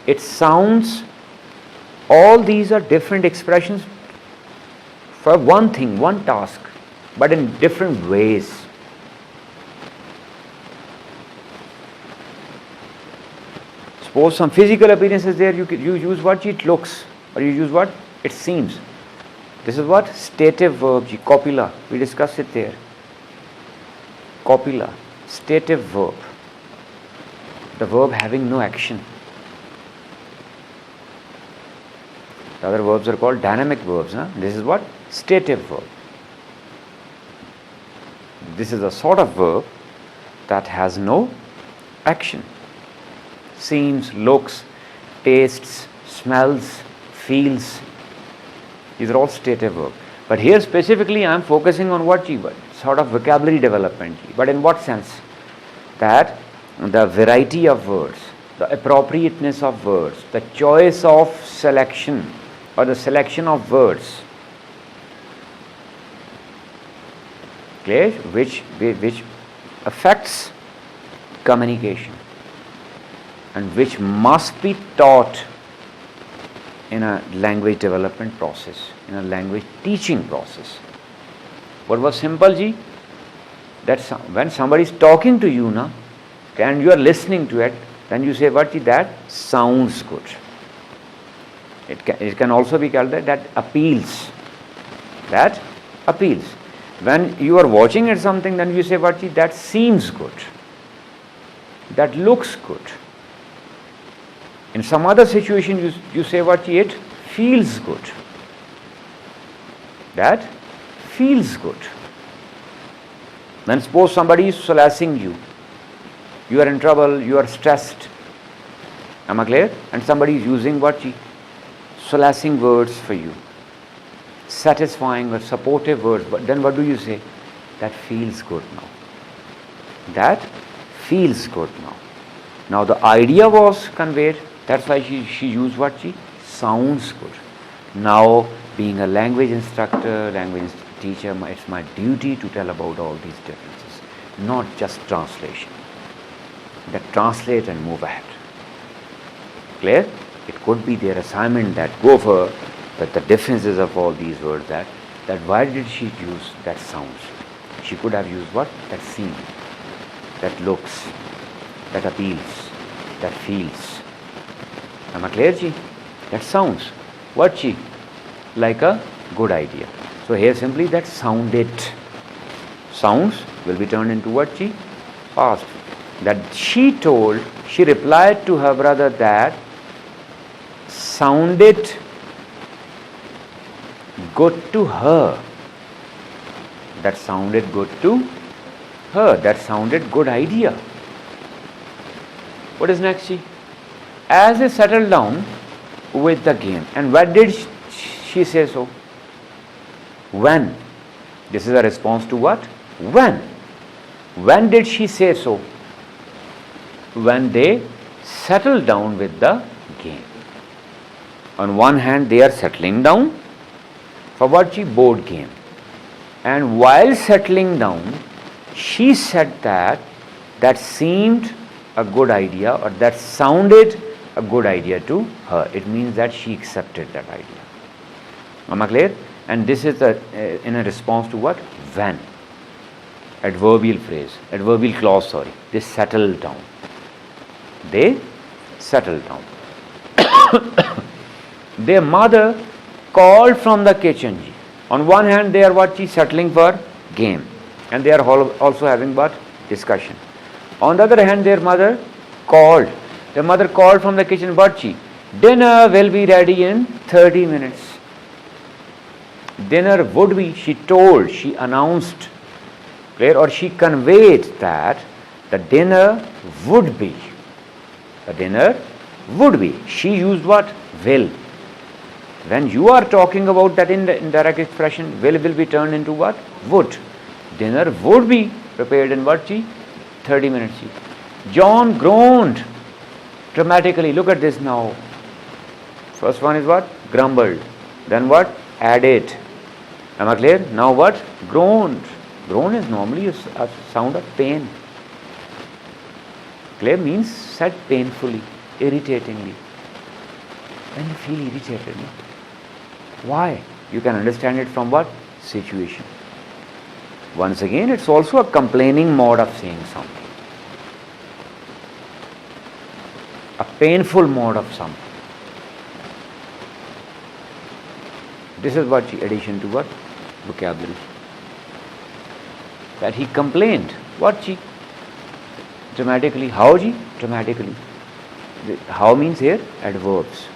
A: it sounds. All these are different expressions for one thing, one task, but in different ways. Suppose some physical appearance is there, you use what? It looks. Or you use what? It seems. This is what? Stative verb, copula. We discussed it there. Copula, stative verb. The verb having no action. The other verbs are called dynamic verbs. Huh? This is what? Stative verb. This is a sort of verb that has no action. Seems, looks, tastes, smells, feels. These are all stative verbs. But here specifically I am focusing on what? Sort of vocabulary development. But in what sense? That the variety of words, the appropriateness of words, the choice of selection or the selection of words, clear, which affects communication and which must be taught in a language development process, in a language teaching process. What was simple, ji? That when somebody is talking to you now, and you are listening to it, then you say, what? That sounds good. It can also be called that appeals. That appeals. When you are watching at something, then you say, what? That seems good. That looks good. In some other situation, you say, what? It feels good. That feels good. Then suppose somebody is solacing you. You are in trouble, you are stressed. Am I clear? And somebody is using what? Solacing words for you. Satisfying or supportive words. But then what do you say? That feels good now. That feels good now. Now the idea was conveyed. That's why she used what? Sounds good. Now being a language instructor, language teacher, it's my duty to tell about all these differences. Not just translation. That translate and move ahead. Clear? It could be their assignment that go for the differences of all these words, that why did she use that sounds? She could have used what? That seems, that looks, that appeals, that feels. Am I clear, ji? That sounds. What, ji? Like a good idea. So here simply that sounded. Sounds will be turned into what, ji? Past. That she replied to her brother that sounded good to her. That sounded good to her. That sounded good idea. What is next, she? As they settled down with the game. And when did she say so? When? This is a response to what? When? When did she say so? when they settle down with the game. On one hand, they are settling down for what she board game. And while settling down, she said that seemed a good idea, or that sounded a good idea to her. It means that she accepted that idea. Am I clear? And this is in a response to what? When. Adverbial phrase, adverbial clause, sorry. They settled down. They settled down. Their mother called from the kitchen. On one hand, they are what? Settling for game. And they are also having what? Discussion. On the other hand, their mother called. Their mother called from the kitchen, what? Dinner will be ready in 30 minutes. Dinner would be, she told, she announced, clear, or she conveyed that the dinner would be. The dinner would be. She used what? Will. When you are talking about that in the indirect expression, will be turned into what? Would. Dinner would be prepared in what? 30 minutes. John groaned dramatically. Look at this now. First one is what? Grumbled. Then what? Added. Am I clear? Now what? Groaned. Groan is normally a sound of pain. Clear means said painfully, irritatingly. When you feel irritated, no? Why? You can understand it from what? Situation. Once again, it's also a complaining mode of saying something. A painful mode of something. This is what addition to what? Vocabulary. That he complained. What? Dramatically. How? Dramatically. How means here? Adverbs.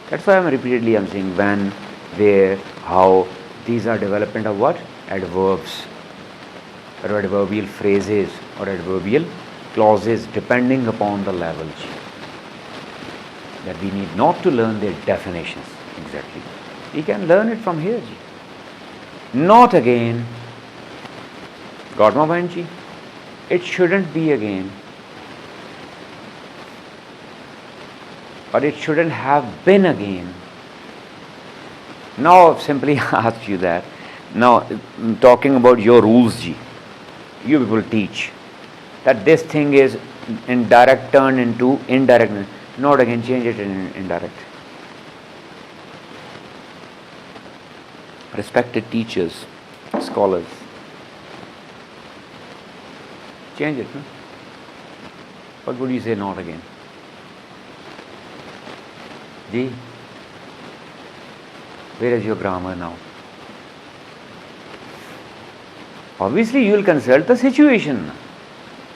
A: That's why I'm saying when, where, how. These are development of what? Adverbs. Or adverbial phrases or adverbial clauses depending upon the level. That we need not to learn their definitions exactly. We can learn it from here. Not again. Got my point? It shouldn't be again. Or it shouldn't have been again. Now simply ask you that. Now talking about your rules, you people teach that this thing is indirect turned into indirect. Not again, change it in indirect. Respected teachers, scholars, change it. No? What would you say? Not again. Where is your grammar now? Obviously, you will consult the situation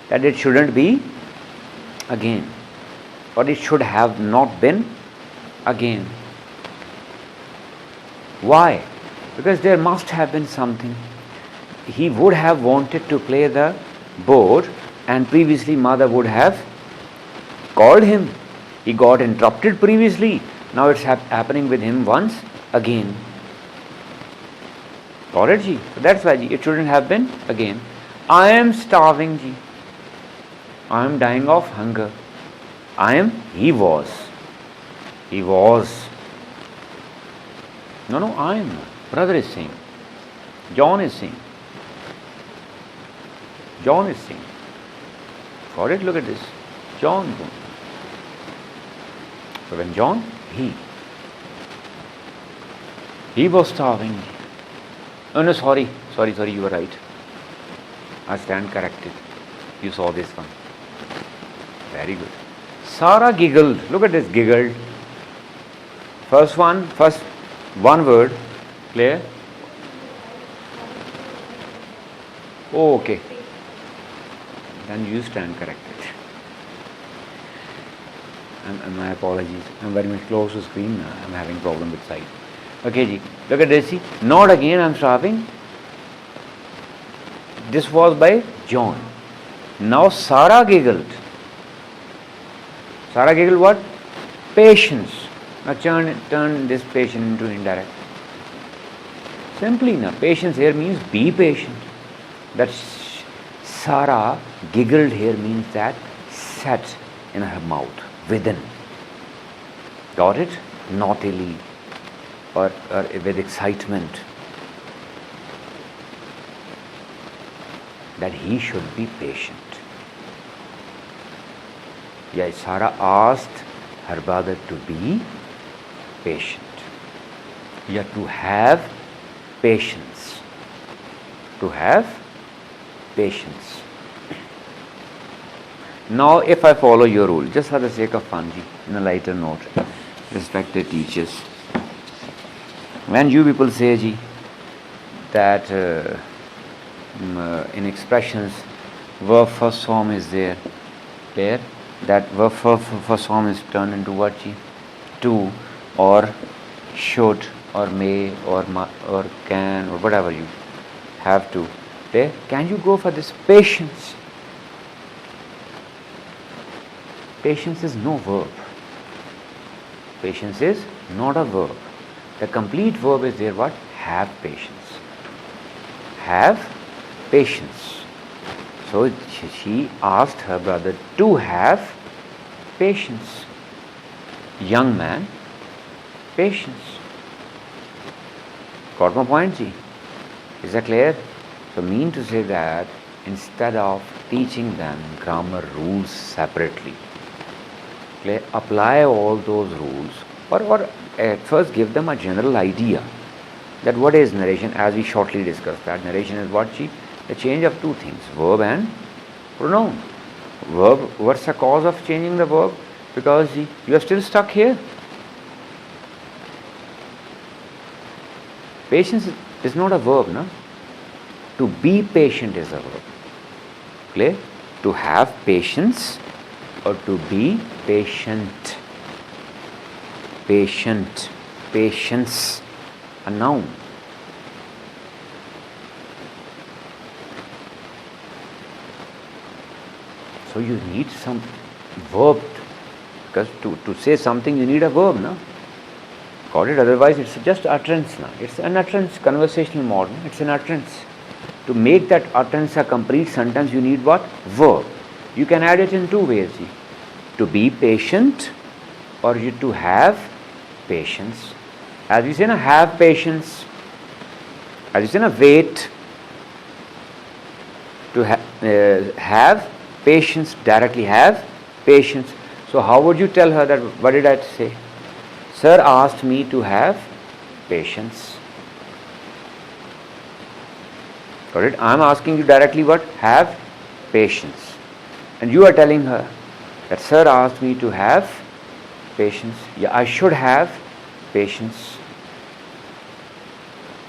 A: that it shouldn't be again, or it should have not been again. Why? Because there must have been something. He would have wanted to play the board, and previously mother would have called him. He got interrupted previously. Now it's happening with him once again. Got it, ji? So that's why, it shouldn't have been again. I am starving, ji. I am dying of hunger. He was. No, I am. Brother is saying. John is saying. Got it? Look at this. John. So when John, he was starving. Oh no, sorry, you were right. I stand corrected. You saw this one. Very good. Sarah giggled. Look at this, giggled. First one word. Clear? Oh, okay. Then you stand corrected. And my apologies. I'm very much close to screen. I'm having problem with sight. Okay, ji. Look at this. See. Not again, I'm starving. This was by John. Now Sarah giggled. Sarah giggled what? Patience. Now turn this patient into indirect. Simply, now patience here means be patient. That Sarah giggled here means that sat in her mouth, within. Got it? Naughtily or with excitement, that he should be patient. Yeah, Sarah asked her brother to be patient. Yeah, to have patience. To have patience. Now, if I follow your rule, just for the sake of fun, in a lighter note, respected teachers, when you people say, ji, that in expressions, verb first form is there, that verb first form is turned into what, ji? To, or should, or may, or can, or whatever you have to. There, can you go for this patience? Patience is no verb. Patience is not a verb. The complete verb is there, what? Have patience. Have patience. So she asked her brother to have patience. Young man, patience. Got my point, ji? Is that clear? So mean to say that instead of teaching them grammar rules separately, apply all those rules, or at first give them a general idea that what is narration, as we shortly discussed. That narration is what, ji? The change of two things, verb and pronoun. Verb, what's the cause of changing the verb? Because, ji, you are still stuck here. Patience is not a verb, no? To be patient is a verb. Clear? To have patience or to be patient. Patient. Patience. A noun. So you need some verb, because to say something you need a verb, no? Got it? Otherwise it's just utterance, no? It's an utterance, conversational modern, it's an utterance. To make that utterance a complete sentence, you need what? Verb. You can add it in two ways. See? To be patient or you to have patience. As we say, have patience. As we say, wait. To have patience, directly have patience. So how would you tell her that? What did I say? Sir asked me to have patience. Got it? I am asking you directly what? Have patience. And you are telling her that sir asked me to have patience. Yeah, I should have patience.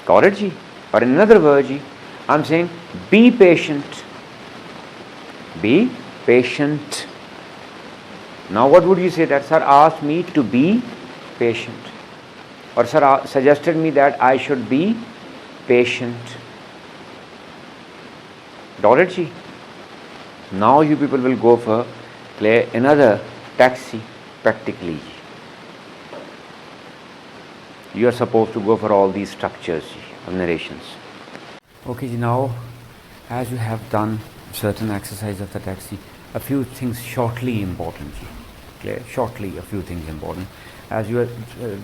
A: Got it, ji? Or in another word, ji, I am saying be patient. Be patient. Now what would you say? That sir asked me to be patient. Or sir suggested me that I should be patient. Got it, ji? Now you people will go for play another taxi practically. You are supposed to go for all these structures of narrations. Okay, now as you have done certain exercise of the taxi, a few things shortly important. Clear? Shortly a few things important. As you are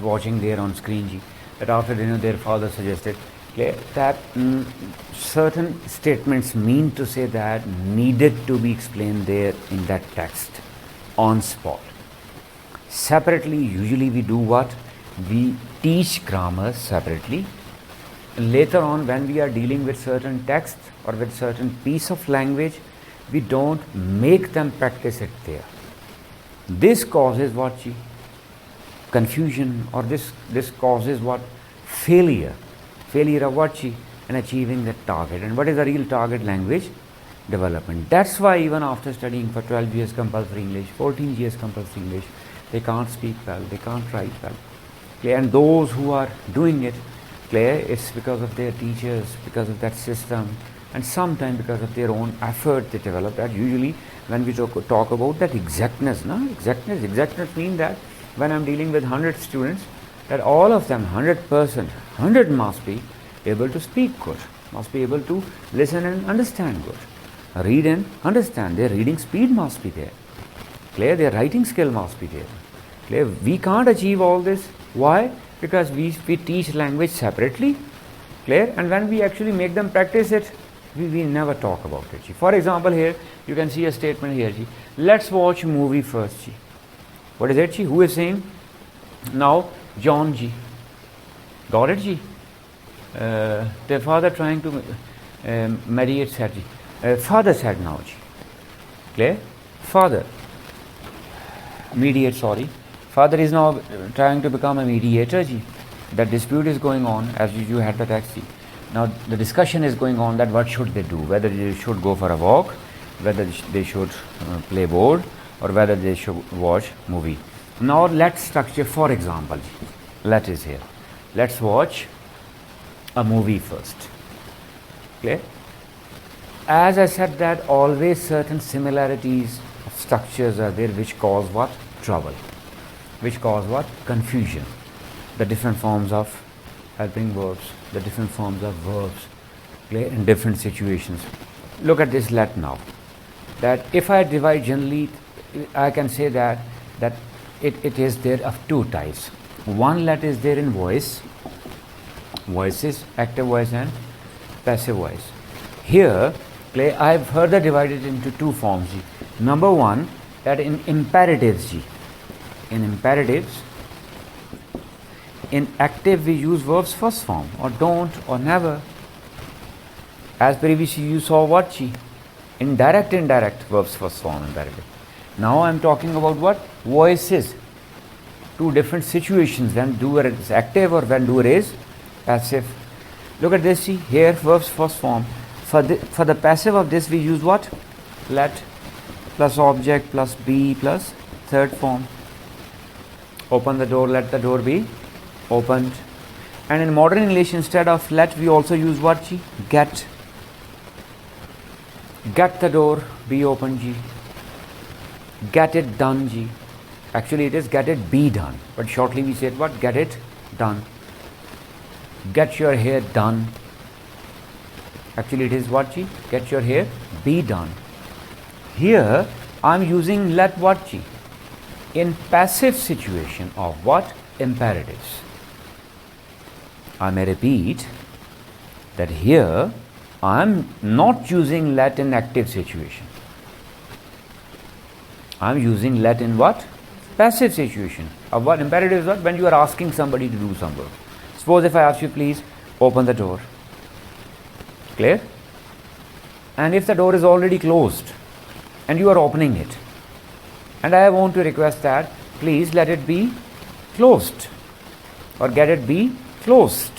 A: watching there on screen, that after dinner their father suggested that certain statements mean to say that needed to be explained there in that text on spot. Separately, usually we do what? We teach grammar separately. Later on, when we are dealing with certain text or with certain piece of language, we don't make them practice it there. This causes what? Confusion, or this causes what? Failure. Failure of what? In achieving the target. And what is the real target? Language development. That's why even after studying for 12 years compulsory English, 14 years compulsory English, they can't speak well, they can't write well. And those who are doing it, it's because of their teachers, because of that system, and sometimes because of their own effort they develop. That usually when we talk about that exactness, exactness means that when I'm dealing with 100 students, that all of them, 100%, 100 must be able to speak good, must be able to listen and understand good, read and understand. Their reading speed must be there. Clear? Their writing skill must be there. Clear? We can't achieve all this. Why? Because we teach language separately. Clear? And when we actually make them practice it, we never talk about it. For example, here you can see a statement here. Let's watch movie first. What is it? Who is saying? Now, John G. Got it? Their father trying to mediate said. Father said now. Clear? Father. Mediate, sorry. Father is now trying to become a mediator. That dispute is going on as you had the text. Now the discussion is going on that what should they do, whether they should go for a walk, whether they should play board, or whether they should watch movie. Now let's structure, for example, let is here. Let's watch a movie first. Clear? As I said that always certain similarities of structures are there which cause what? Trouble. Which cause what? Confusion. The different forms of helping verbs, the different forms of verbs, clear, in different situations. Look at this let now. That if I divide generally, I can say that it is there of two types. One let is there in voice, voices, active voice and passive voice. Here, I have further divided into two forms. Number one, that in imperatives. In imperatives, in active we use verbs first form, or don't, or never. As previously you saw what? Indirect verbs first form imperative. Now I am talking about what? Voices. Two different situations, when doer is active or when doer is passive. Look at this, here verbs first form. For the passive of this we use what? Let plus object plus be plus third form. Open the door, let the door be opened. And in modern English, instead of let, we also use what? Get. Get the door, be opened. Get it done. Actually it is get it be done. But shortly we said what? Get it done. Get your hair done. Actually it is what? Get your hair be done. Here I am using let what? In passive situation of what? Imperatives. I may repeat that here I am not using let in active situation. I am using let in what? Passive situation. Of what? Imperative is what? When you are asking somebody to do some work. Suppose if I ask you, please open the door. Clear? And if the door is already closed and you are opening it, and I want to request that please let it be closed, or get it be closed.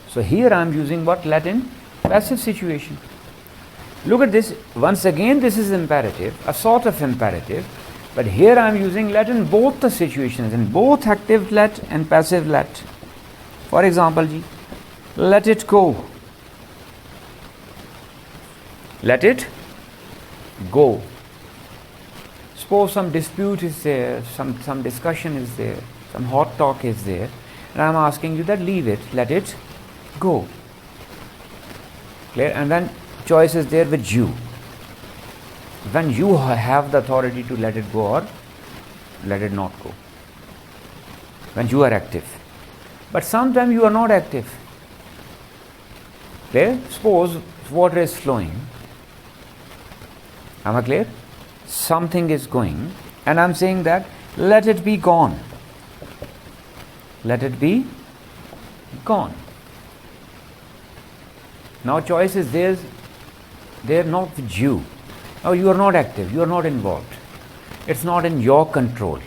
A: So here I am using what? Let in passive situation. Look at this. Once again this is imperative, a sort of imperative, but here I am using let in both the situations, in both active let and passive let. For example, let it go. Let it go. Suppose some dispute is there, some discussion is there, some hot talk is there, and I am asking you that leave it, let it go. Clear? And then choice is there with you. When you have the authority to let it go or let it not go. When you are active. But sometimes you are not active. Clear? Suppose water is flowing. Am I clear? Something is going, and I am saying that let it be gone. Let it be gone. Now choice is there not with you. Now you are not active, you are not involved. It's not in your control.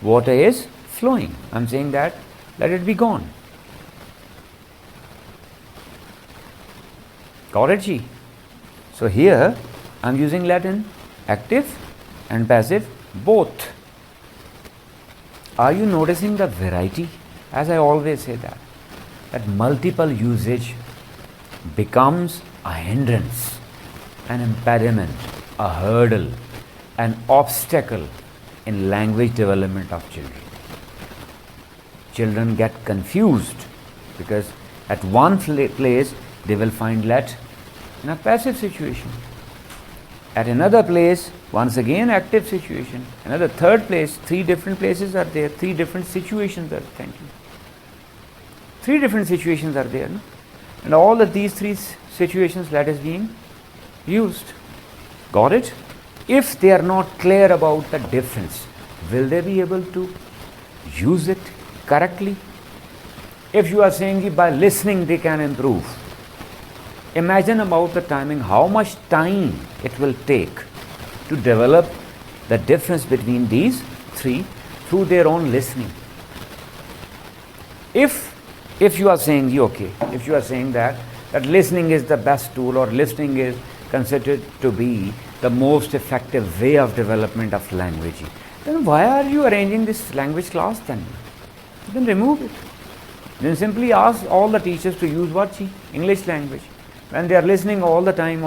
A: Water is flowing. I am saying that let it be gone. Got it? So here I am using let in active and passive both. Are you noticing the variety? As I always say that multiple usage becomes a hindrance, an impediment, a hurdle, an obstacle in language development of children. Children get confused because at one place they will find let in a passive situation. At another place, once again active situation. Another third place, 3 different places are there, 3 different situations are, thank you. 3 different situations are there. No? And all of these 3 situations let is being used. Got it? If they are not clear about the difference, will they be able to use it correctly? If you are saying by listening they can improve, imagine about the timing, how much time it will take to develop the difference between these 3 through their own listening. If you are saying, okay, if you are saying that listening is the best tool, or listening is considered to be the most effective way of development of language, then why are you arranging this language class then? You can remove it. Then simply ask all the teachers to use what? English language. When they are listening all the time.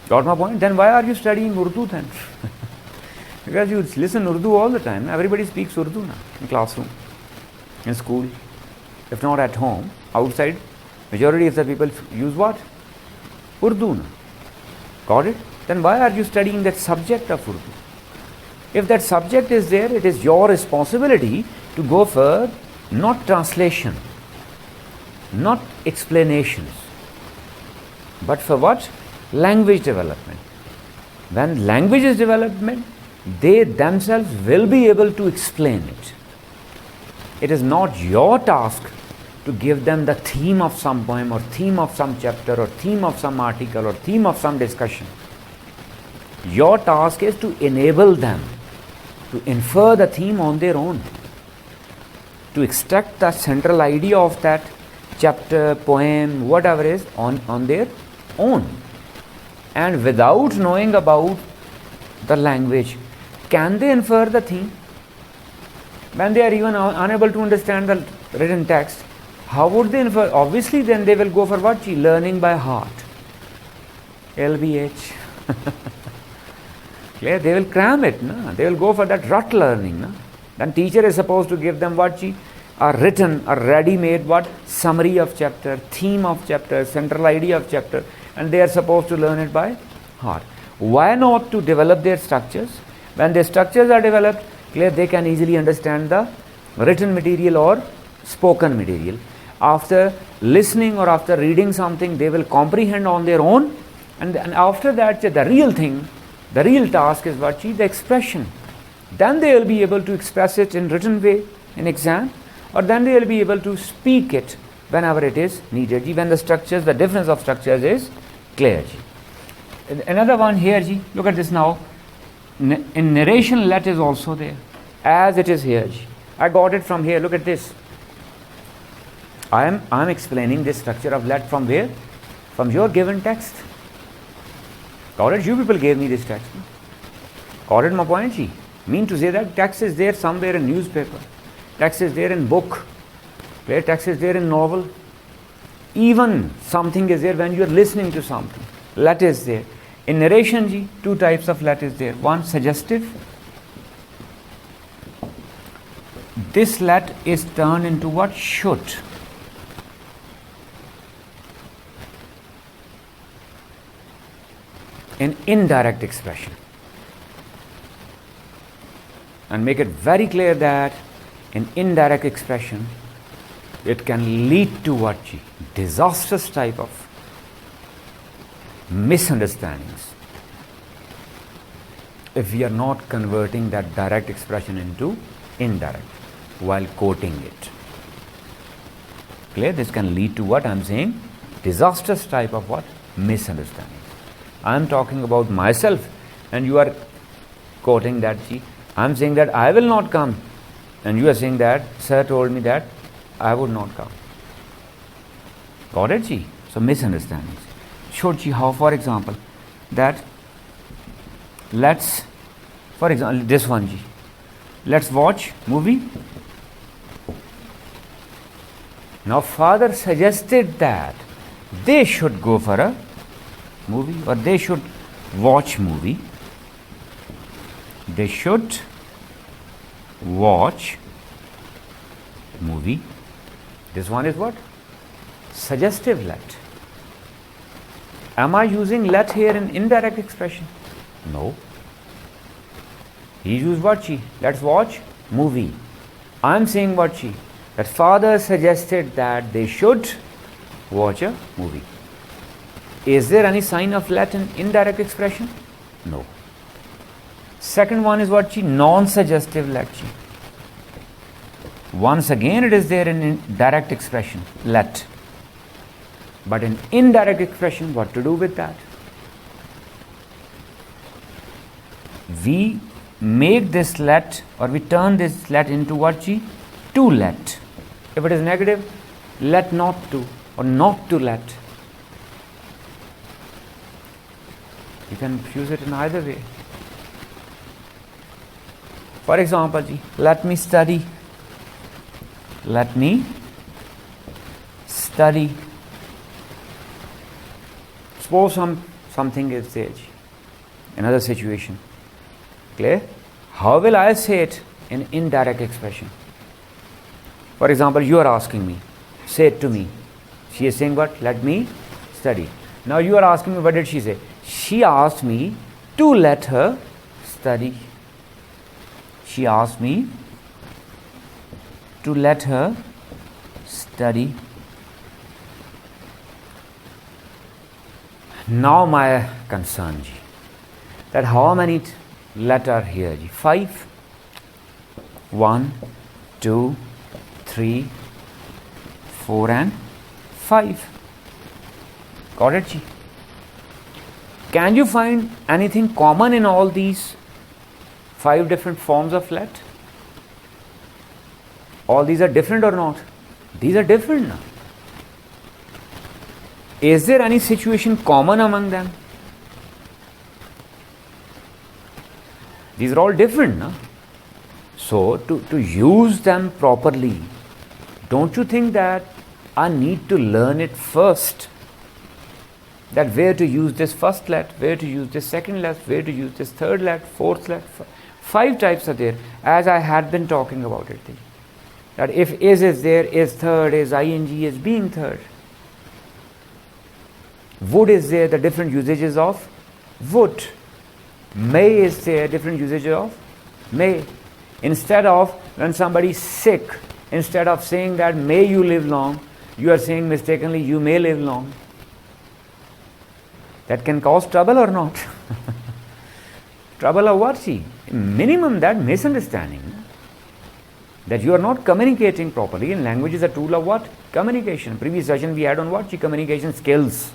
A: Got my point? Then why are you studying Urdu then? Because you listen Urdu all the time. Everybody speaks Urdu now in classroom, in school. If not at home, outside, majority of the people use what? Urdu now. Got it? Then why are you studying that subject of Urdu? If that subject is there, it is your responsibility to go for not translation, not explanations, but for what? Language development. When language is development, they themselves will be able to explain it. It is not your task to give them the theme of some poem, or theme of some chapter, or theme of some article, or theme of some discussion. Your task is to enable them to infer the theme on their own, to extract the central idea of that chapter, poem, whatever is on their own. And without knowing about the language, can they infer the theme? When they are even unable to understand the written text, how would they infer? Obviously then they will go for what? Learning by heart. LBH. Clear? They will cram it. No? They will go for that rut learning. No? Then teacher is supposed to give them what? A written, a ready-made what? Summary of chapter, theme of chapter, central idea of chapter, and they are supposed to learn it by heart. Why not to develop their structures? When their structures are developed, clear, they can easily understand the written material or spoken material. After listening or after reading something, they will comprehend on their own, and after that, the real thing, the real task is what? The expression. Then they will be able to express it in written way in exam, or then they will be able to speak it whenever it is needed, when the structures, the difference of structures is clear. Another one here, look at this now. In narration, let is also there, as it is here. I got it from here. Look at this. I am explaining this structure of let from where? From your given text. Got it? You people gave me this text. Got it my point? Mean to say that text is there somewhere in newspaper. Text is there in book. Where text is there in novel. Even something is there when you are listening to something. Let is there. In narration, 2 types of let is there. One, suggestive. This let is turned into what? Should. In indirect expression. And make it very clear that in indirect expression, it can lead to what? Disastrous type of misunderstandings if we are not converting that direct expression into indirect while quoting it. Clear? This can lead to what I am saying? Disastrous type of what? Misunderstandings. I am talking about myself and you are quoting that. I am saying that I will not come, and you are saying that sir told me that I would not come. Got it? So misunderstandings. Should how, for example, that let's, for example, this one, let's watch movie. Now father suggested that they should go for a movie, or they should watch movie. They should watch movie. This one is what? Suggestive let. Am I using let here in indirect expression? No. He used what she? Let's watch movie. I'm saying what she? That father suggested that they should watch a movie. Is there any sign of let in indirect expression? No. Second one is what she? Non-suggestive let she. Once again it is there in direct expression, let. But in indirect expression, what to do with that? We make this let, or we turn this let into what she? To let. If it is negative, let not to, or not to let. You can use it in either way. For example, let me study. Let me study. Suppose something is there. Another situation. Clear? How will I say it in indirect expression? For example, you are asking me, say it to me. She is saying what? Let me study. Now you are asking me, what did she say? She asked me to let her study. She asked me to let her study. Now my concern, that how many let are here? 5. 1, 2, 3, 4 and 5. Got it? Can you find anything common in all these 5 different forms of let? All these are different or not? These are different now. Is there any situation common among them? These are all different, no? So, to use them properly, don't you think that I need to learn it first? That where to use this first let, where to use this second let, where to use this third let, fourth let. 5 types are there, as I had been talking about it. That if is there, is third, is ing, is being third. Would is there, the different usages of would. May is there, different usage of may. Instead of when somebody is sick, instead of saying that may you live long, you are saying mistakenly you may live long. That can cause trouble or not? Trouble of what? See, minimum that misunderstanding. That you are not communicating properly, and language is a tool of what? Communication. Previous session we had on what? Communication skills.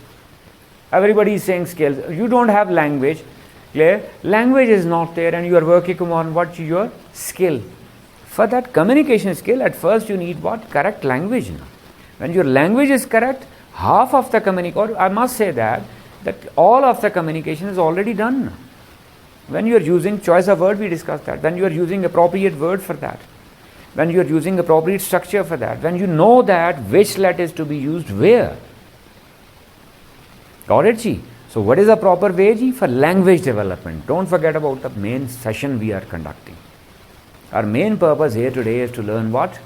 A: Everybody is saying skills. You don't have language. Clear? Language is not there and you are working on what? Your skill. For that communication skill, at first you need what? Correct language. When your language is correct, half of the communication, or I must say that all of the communication is already done. When you are using choice of word, we discussed that. When you are using appropriate word for that. When you are using appropriate structure for that. When you know that which let is to be used where. Got it, Ji? So what is the proper way, Ji? For language development. Don't forget about the main session we are conducting. Our main purpose here today is to learn what?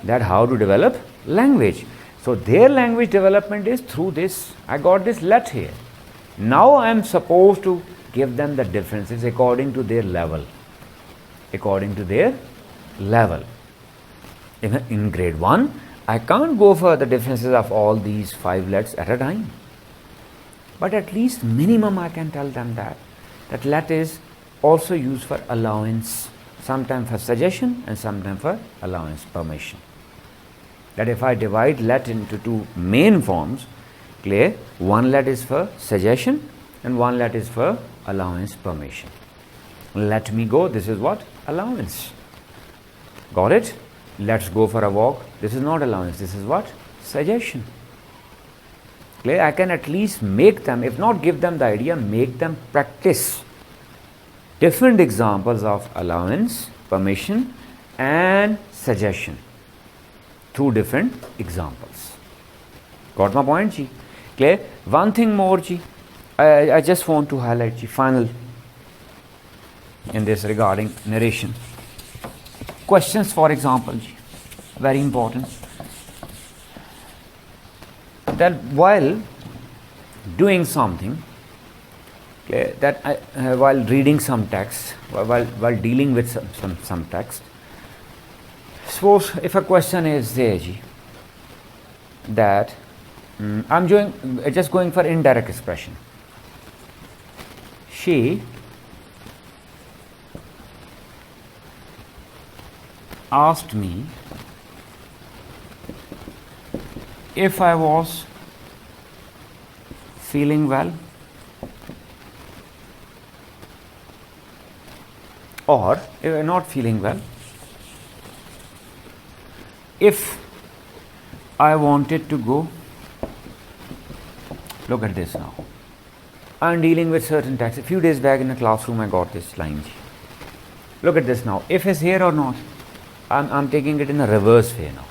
A: That how to develop language. So their language development is through this. I got this let here. Now I am supposed to give them the differences according to their level. According to their level. In grade 1, I can't go for the differences of all these 5 lets at a time. But at least minimum I can tell them that let is also used for allowance, sometimes for suggestion and sometimes for allowance, permission. That if I divide let into 2 main forms, clear, one let is for suggestion and one let is for allowance, permission. Let me go, this is what? Allowance. Got it? Let's go for a walk, this is not allowance, this is what? Suggestion. Clear? I can at least make them, if not give them the idea, make them practice different examples of allowance, permission and suggestion through different examples. Got my point, Ji? Clear? One thing more, Ji. I just want to highlight, Ji, final in this regarding narration. Questions, for example, Ji, very important. That while doing something, okay, that while reading some text, while dealing with some text. Suppose if a question is there that I'm just going for indirect expression. She asked me if I was feeling well, or if I'm not feeling well, if I wanted to go. Look at this now. I'm dealing with certain text. A few days back in the classroom I got this line. Look at this now. If is here or not, I'm taking it in a reverse way now.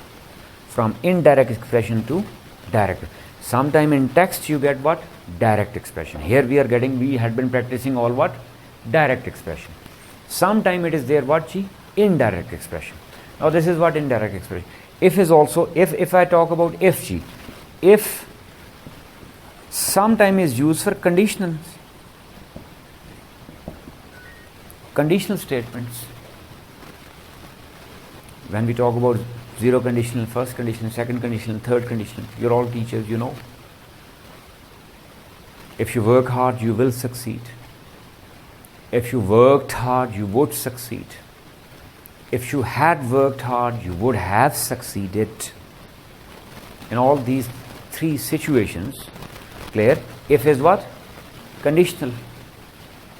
A: From indirect expression to direct. Sometime in text you get what? Direct expression. Here we had been practicing all what? Direct expression. Sometime it is there what? Indirect expression. Now this is what indirect expression. If is also, if I talk about if sometime is used for conditional statements. When we talk about zero conditional, first conditional, second conditional, third conditional, you're all teachers, you know. If you work hard, you will succeed. If you worked hard, you would succeed. If you had worked hard, you would have succeeded. In all these three situations, clear? If is what? Conditional.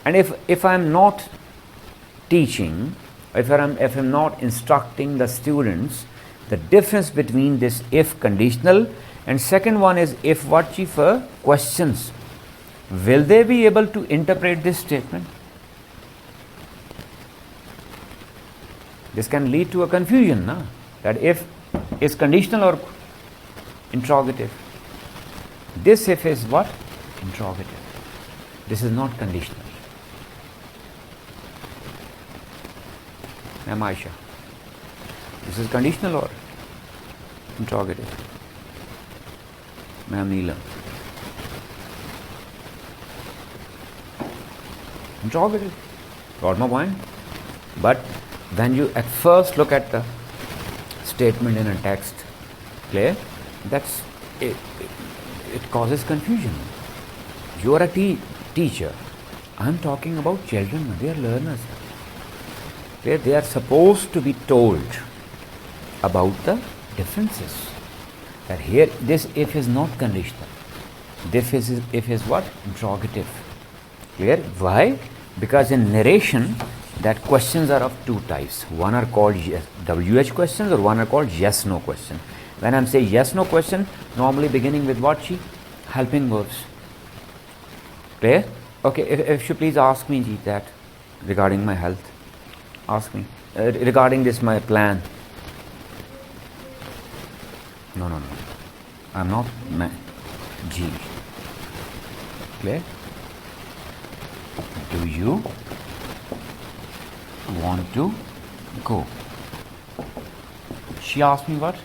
A: And if I'm not teaching, if I'm not instructing the students, the difference between this if conditional and second one is if what for questions, will they be able to interpret this statement? This can lead to a confusion, na? That if is conditional or interrogative. This if is what? Interrogative. This is not conditional. Ma'am Aisha, this is conditional or interrogative? Ma'am Neelam, interrogative. Got my point? But when you at first look at the statement in a text, clear? That's it causes confusion. You are a teacher. I am talking about children. They are learners. They are supposed to be told about the differences. That here this if is not conditional. This if is what? Interrogative. Clear? Why? Because in narration, that questions are of two types. One are called WH questions or one are called yes no question. When I'm saying yes no question, normally beginning with what? Helping verbs. Clear? Okay, if you please ask me that regarding my health. Ask me. Regarding this my plan. No. I'm not G. Clear? Do you want to go? She asked me what?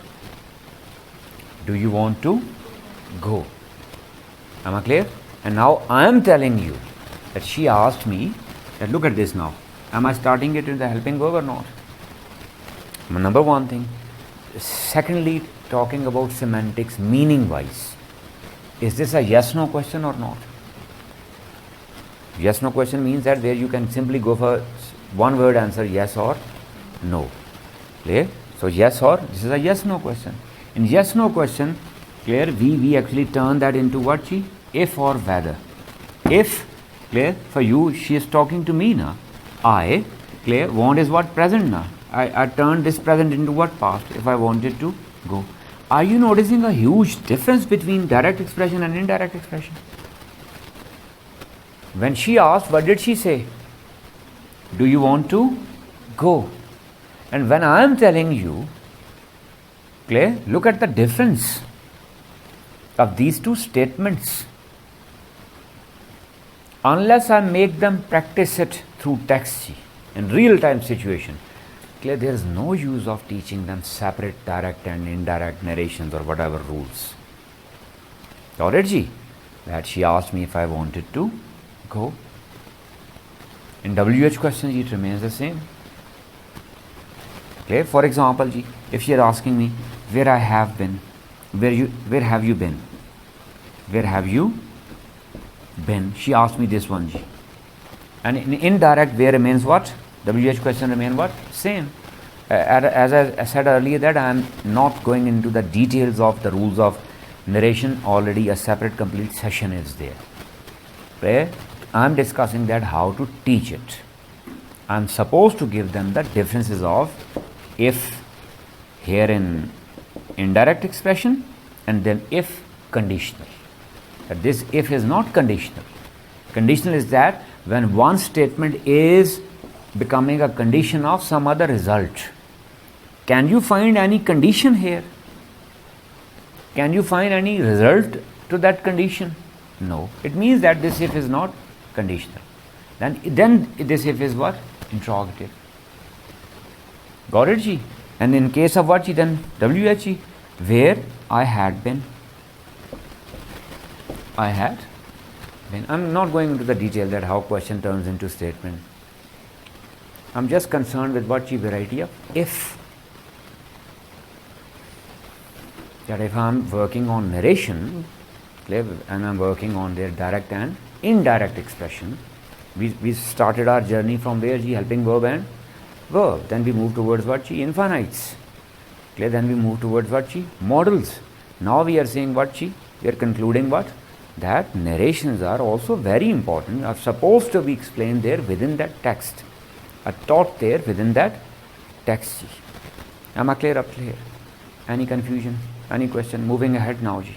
A: Do you want to go? Am I clear? And now I am telling you that she asked me that look at this now. Am I starting it in the helping verb or not? Number one thing. Secondly, talking about semantics meaning wise. Is this a yes no question or not? Yes no question means that where you can simply go for one word answer yes or no. Clear? So yes or this is a yes no question. In yes no question, clear, we actually turn that into what? If or whether. If, clear, for you she is talking to me now. I, clear, want is what? Present now. I turned this present into what? Past. If I wanted to go. Are you noticing a huge difference between direct expression and indirect expression? When she asked, what did she say? Do you want to go? And when I am telling you, clear, look at the difference of these two statements. Unless I make them practice it through text in real time situation, clear, there is no use of teaching them separate direct and indirect narrations or whatever rules. Alright, ji? that she asked me if I wanted to go. In WH questions it remains the same. Okay, for example, if she is asking me where I have been, where have you been? Where have you been? She asked me this one. And in indirect, where remains what? WH question remain what? Same. As I said earlier, that I am not going into the details of the rules of narration. Already a separate complete session is there, where I am discussing that how to teach it. I am supposed to give them the differences of if here in indirect expression, and then if conditional. That this if is not conditional. Conditional is that when one statement is becoming a condition of some other result. Can you find any condition here? Can you find any result to that condition? No. It means that this if is not conditional. Then this if is what? Interrogative. Got it, G? And in case of what, G? Then WH, where I had been. I had been. I'm not going into the detail that how question turns into statement. I'm just concerned with what, G? Variety of if. That if I'm working on narration, and I'm working on their direct and indirect expression, we started our journey from where, G? Helping verb and verb. Then we move towards what, G? Infinites. Clear? Then we move towards what, G? Models. Now we are saying what, G? We are concluding what? That narrations are also very important, are supposed to be explained there within that text, are taught there within that text, G. Am I clear up here? Any confusion? Any question? Moving ahead now, G.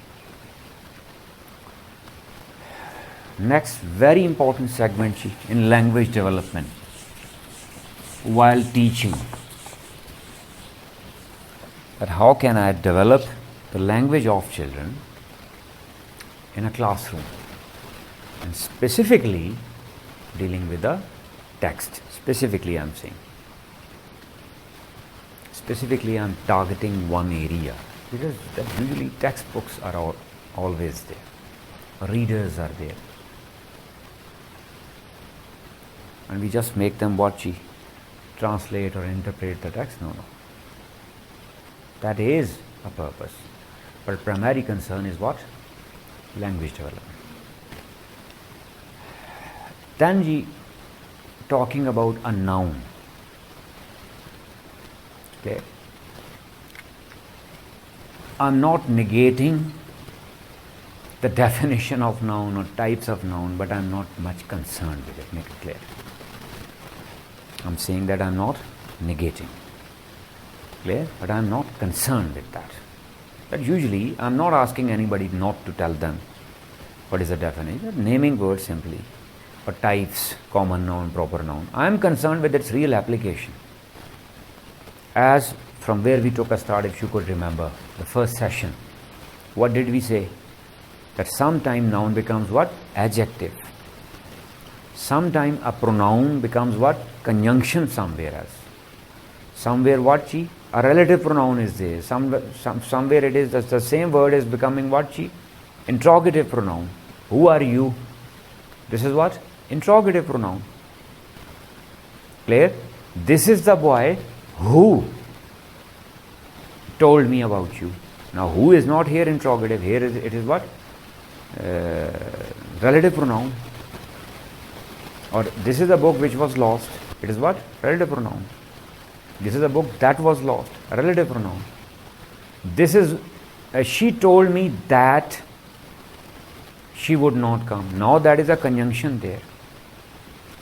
A: Next very important segment, G, in language development while teaching. That how can I develop the language of children in a classroom, and specifically dealing with the text. Specifically, I'm saying. Specifically, I'm targeting one area, because usually textbooks are always there. Readers are there. And we just make them watch, translate or interpret the text. No. That is a purpose. But primary concern is what? Language development. Then talking about a noun. Okay. I'm not negating the definition of noun or types of noun, but I'm not much concerned with it. Make it clear. I'm saying that I'm not negating. Clear? But I'm not concerned with that. But usually I'm not asking anybody not to tell them what is the definition. Naming words simply, or types, common noun, proper noun. I am concerned with its real application. As from where we took a start, if you could remember, the first session, what did we say? That sometime noun becomes what? Adjective. Sometime a pronoun becomes what? Conjunction somewhere else. Somewhere what, Chi? A relative pronoun is there. Somewhere it is the same word is becoming what, Chi? Interrogative pronoun. Who are you? This is what? Interrogative pronoun. Clear? This is the boy who told me about you. Now who is not here interrogative. Here it is what? Relative pronoun. Or this is a book which was lost. It is what? Relative pronoun. This is a book that was lost. A relative pronoun. This is, she told me that she would not come. Now that is a conjunction there.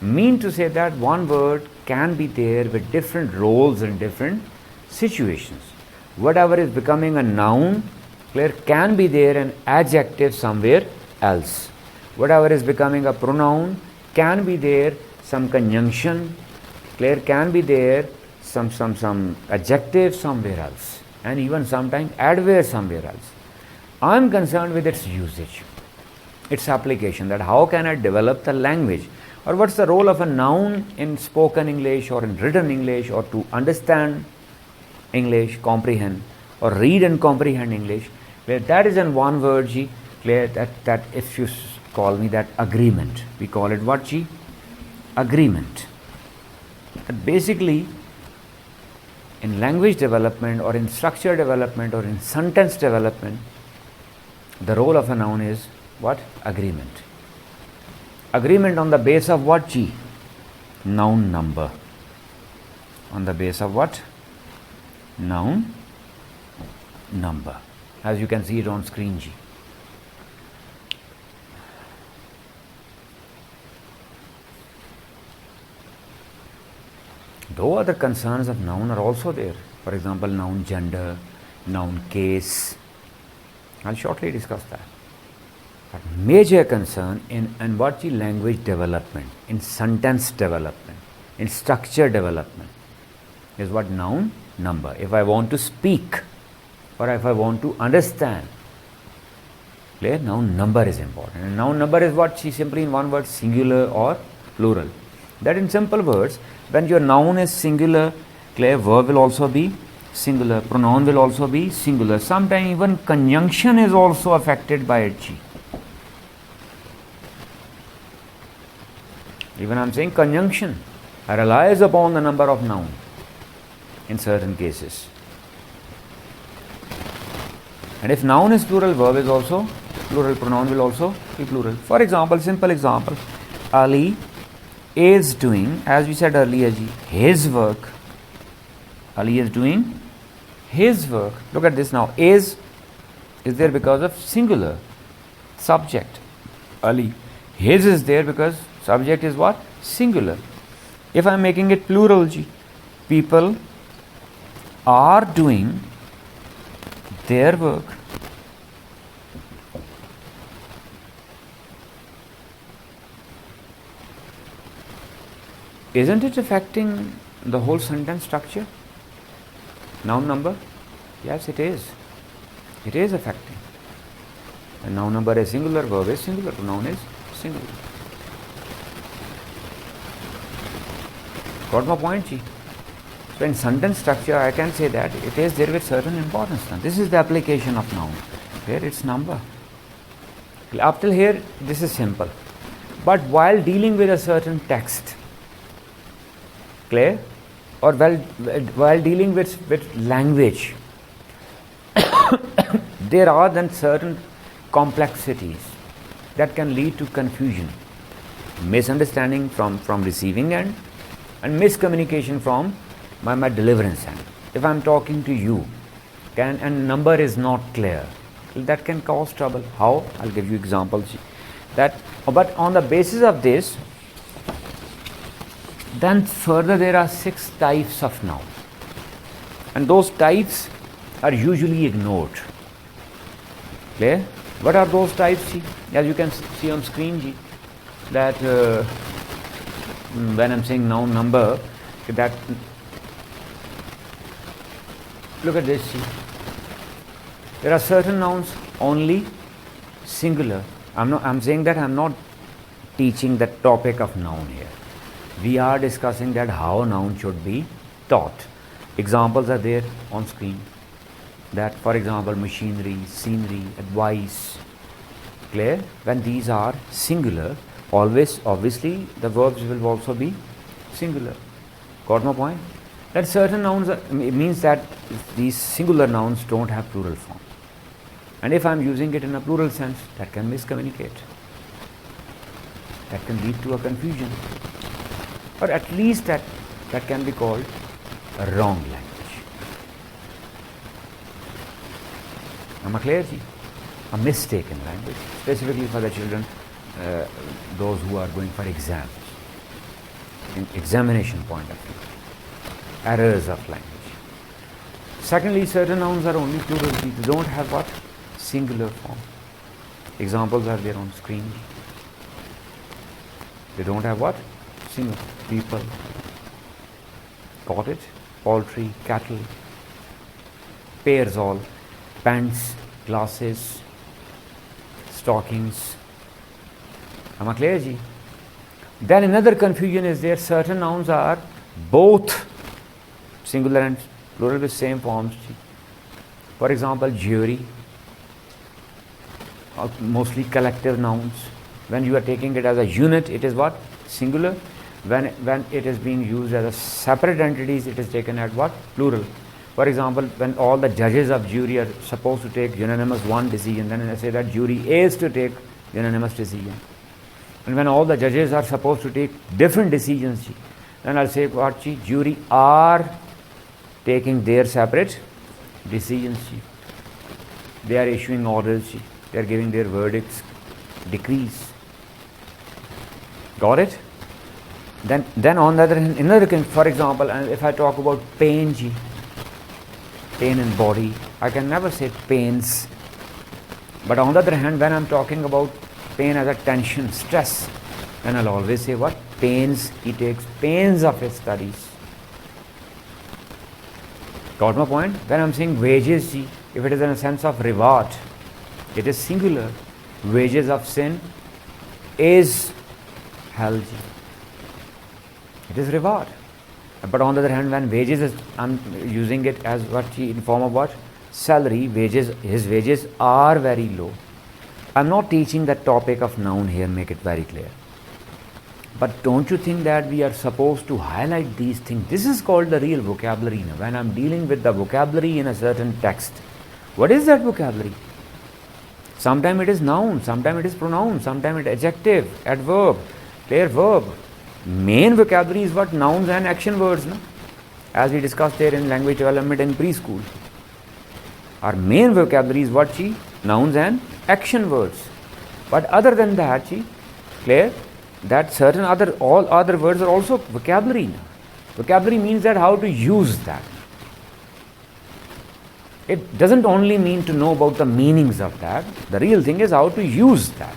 A: Mean to say that one word can be there with different roles in different situations. Whatever is becoming a noun, clear, can be there an adjective somewhere else. Whatever is becoming a pronoun, can be there some conjunction, clear, can be there some adjective somewhere else, and even sometimes adverb somewhere else. I am concerned with its usage, its application, that how can I develop the language, or what's the role of a noun in spoken English or in written English, or to understand English, comprehend, or read and comprehend English, where that is in one word, Clear that if you call me that agreement, we call it what, G? Agreement. But basically, in language development or in structure development or in sentence development, the role of a noun is what? Agreement. Agreement on the base of what, G? Noun number. On the base of what? Noun number. As you can see it on screen, G. Though other concerns of noun are also there. For example, noun gender, noun case. I'll shortly discuss that. But major concern in what the language development, in sentence development, in structure development is what? Noun number. If I want to speak or if I want to understand, clear? Noun number is important. And noun number is what? Simply in one word, singular or plural. That in simple words, when your noun is singular, clear, verb will also be singular, pronoun will also be singular. Sometimes even conjunction is also affected by it. Even I am saying conjunction relies upon the number of noun in certain cases. And if noun is plural, verb is also plural, pronoun will also be plural. For example, simple example, Ali is doing, as we said earlier, his work. Ali is doing his work. Look at this now. Is there because of singular subject. Ali. His is there because subject is what? Singular. If I am making it plural, people are doing their work. Isn't it affecting the whole sentence structure? Noun number? Yes, it is. It is affecting. The noun number is singular, verb is singular, pronoun is singular. Got my point, G? So in sentence structure, I can say that it is there with certain importance. Now, this is the application of noun. Here it's number. Up till here, this is simple. But while dealing with a certain text, clear? Or while dealing with language, there are then certain complexities that can lead to confusion, misunderstanding from receiving end, and miscommunication from my deliverance end. If I am talking to you and number is not clear, that can cause trouble. How? I'll give you examples. But on the basis of this, then further there are 6 types of noun, and those types are usually ignored. Clear? What are those types? As you can see on screen, that when I'm saying noun number, that look at this. There are certain nouns only singular. I'm saying that I'm not teaching the topic of noun here. We are discussing that how noun should be taught. Examples are there on screen. That, for example, machinery, scenery, advice. Clear? When these are singular, always, obviously, the verbs will also be singular. Got my point? That certain nouns means that these singular nouns don't have plural form. And if I'm using it in a plural sense, that can miscommunicate. That can lead to a confusion. Or at least that can be called a wrong language. Am I clear? A mistaken language, specifically for the children, those who are going for exams, in examination point of view, errors of language. Secondly, certain nouns are only plural, they don't have what? Singular form. Examples are there on screen. They don't have what? Single. People. Got it? Poultry, cattle, pairs all, pants, glasses, stockings. Am I clear, Ji? Then another confusion is there. Certain nouns are both singular and plural with same forms. Ji. For example, jewelry. mostly collective nouns. When you are taking it as a unit, it is what? Singular. When it is being used as a separate entities, it is taken as what? Plural. For example, when all the judges of jury are supposed to take unanimous one decision, then I say that jury is to take unanimous decision. And when all the judges are supposed to take different decisions, then I'll say what? Jury are taking their separate decisions. They are issuing orders. They are giving their verdicts, decrees. Got it? Then on the other hand, another thing, for example, if I talk about pain, pain in body, I can never say pains. But on the other hand, when I'm talking about pain as a tension, stress, then I'll always say what? Pains. He takes pains of his studies. Got my point? When I'm saying wages, if it is in a sense of reward, it is singular. Wages of sin is hell. It is reward. But on the other hand, when wages is, I'm using it as what? In form of what? Salary. Wages. His wages are very low. I'm not teaching that topic of noun here, make it very clear. But don't you think that we are supposed to highlight these things? This is called the real vocabulary. Now, when I'm dealing with the vocabulary in a certain text, what is that vocabulary? Sometimes it is noun, sometimes it is pronoun, sometimes it is adjective, adverb, clear verb. Main vocabulary is what? Nouns and action words. No? As we discussed there in language development in preschool. Our main vocabulary is what? Nouns and action words. But other than that, clear? That certain all other words are also vocabulary. Vocabulary means that how to use that. It doesn't only mean to know about the meanings of that. The real thing is how to use that.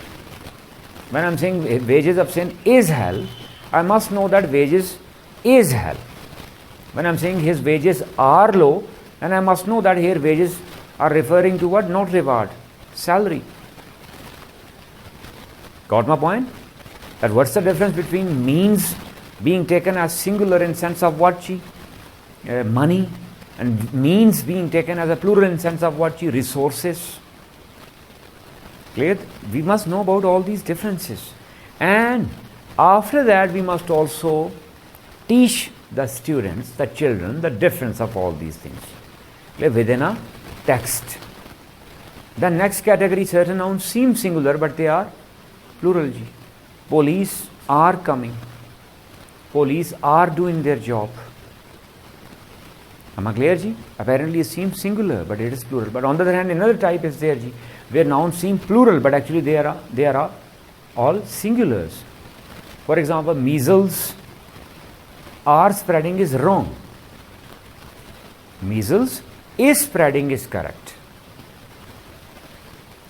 A: When I'm saying wages of sin is hell, I must know that wages is hell. When I'm saying his wages are low, then I must know that here wages are referring to what? Not reward, salary. Got my point? That what's the difference between means being taken as singular in sense of what? Money, and means being taken as a plural in sense of what? Resources. Clear? We must know about all these differences. And after that, we must also teach the students, the children, the difference of all these things. Clear? Within a text. The next category, certain nouns seem singular, but they are plural. Police are coming. Police are doing their job. Am I clear, ji? Apparently it seems singular, but it is plural. But on the other hand, another type is there, ji, where nouns seem plural, but actually they are all singulars. For example, measles are spreading is wrong. Measles is spreading is correct.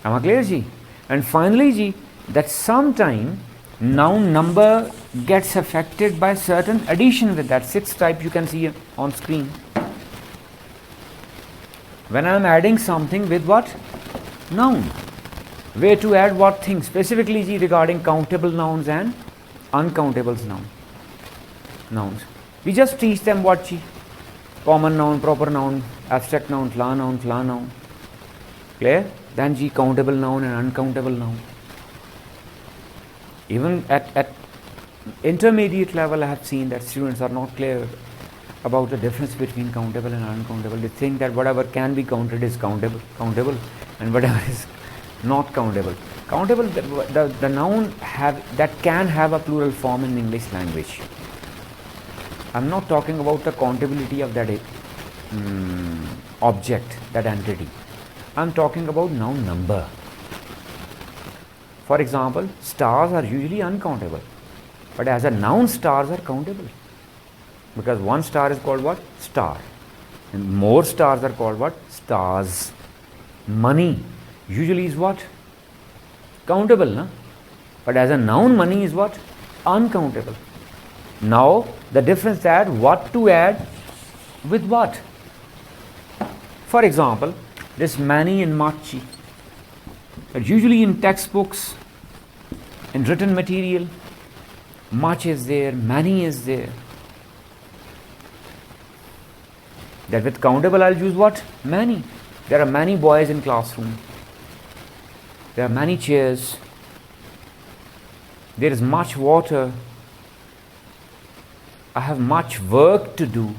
A: Am I clear, ji? And finally, ji, that sometime noun number gets affected by certain addition with that. Sixth type you can see on screen. When I am adding something with what? Noun. Where to add what thing? Specifically regarding countable nouns and uncountable nouns. We just teach them what? Common noun, proper noun, abstract noun, fla noun. Clear? Then countable noun and uncountable noun. Even at intermediate level, I have seen that students are not clear about the difference between countable and uncountable. They think that whatever can be counted is countable, and whatever is not countable. Countable, the noun that can have a plural form in English language. I'm not talking about the countability of that object, that entity. I'm talking about noun number. For example, stars are usually uncountable, but as a noun, stars are countable. Because one star is called what? Star. And more stars are called what? Stars. Money usually is what? Countable, na? But as a noun, money is what? Uncountable. Now, the difference that what to add with what? For example, this many and much. Usually in textbooks, in written material, much is there, many is there. That with countable I'll use what? Many. There are many boys in classroom. There are many chairs. There is much water. I have much work to do.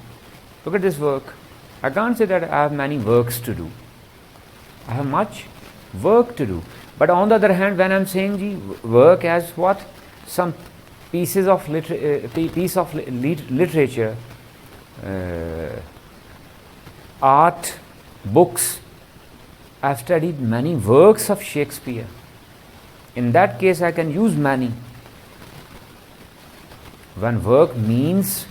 A: Look at this work. I can't say that I have many works to do. I have much work to do. But on the other hand, when I'm saying the work as what? Some pieces of literature, art, books. I've studied many works of Shakespeare. In that case, I can use many. When work means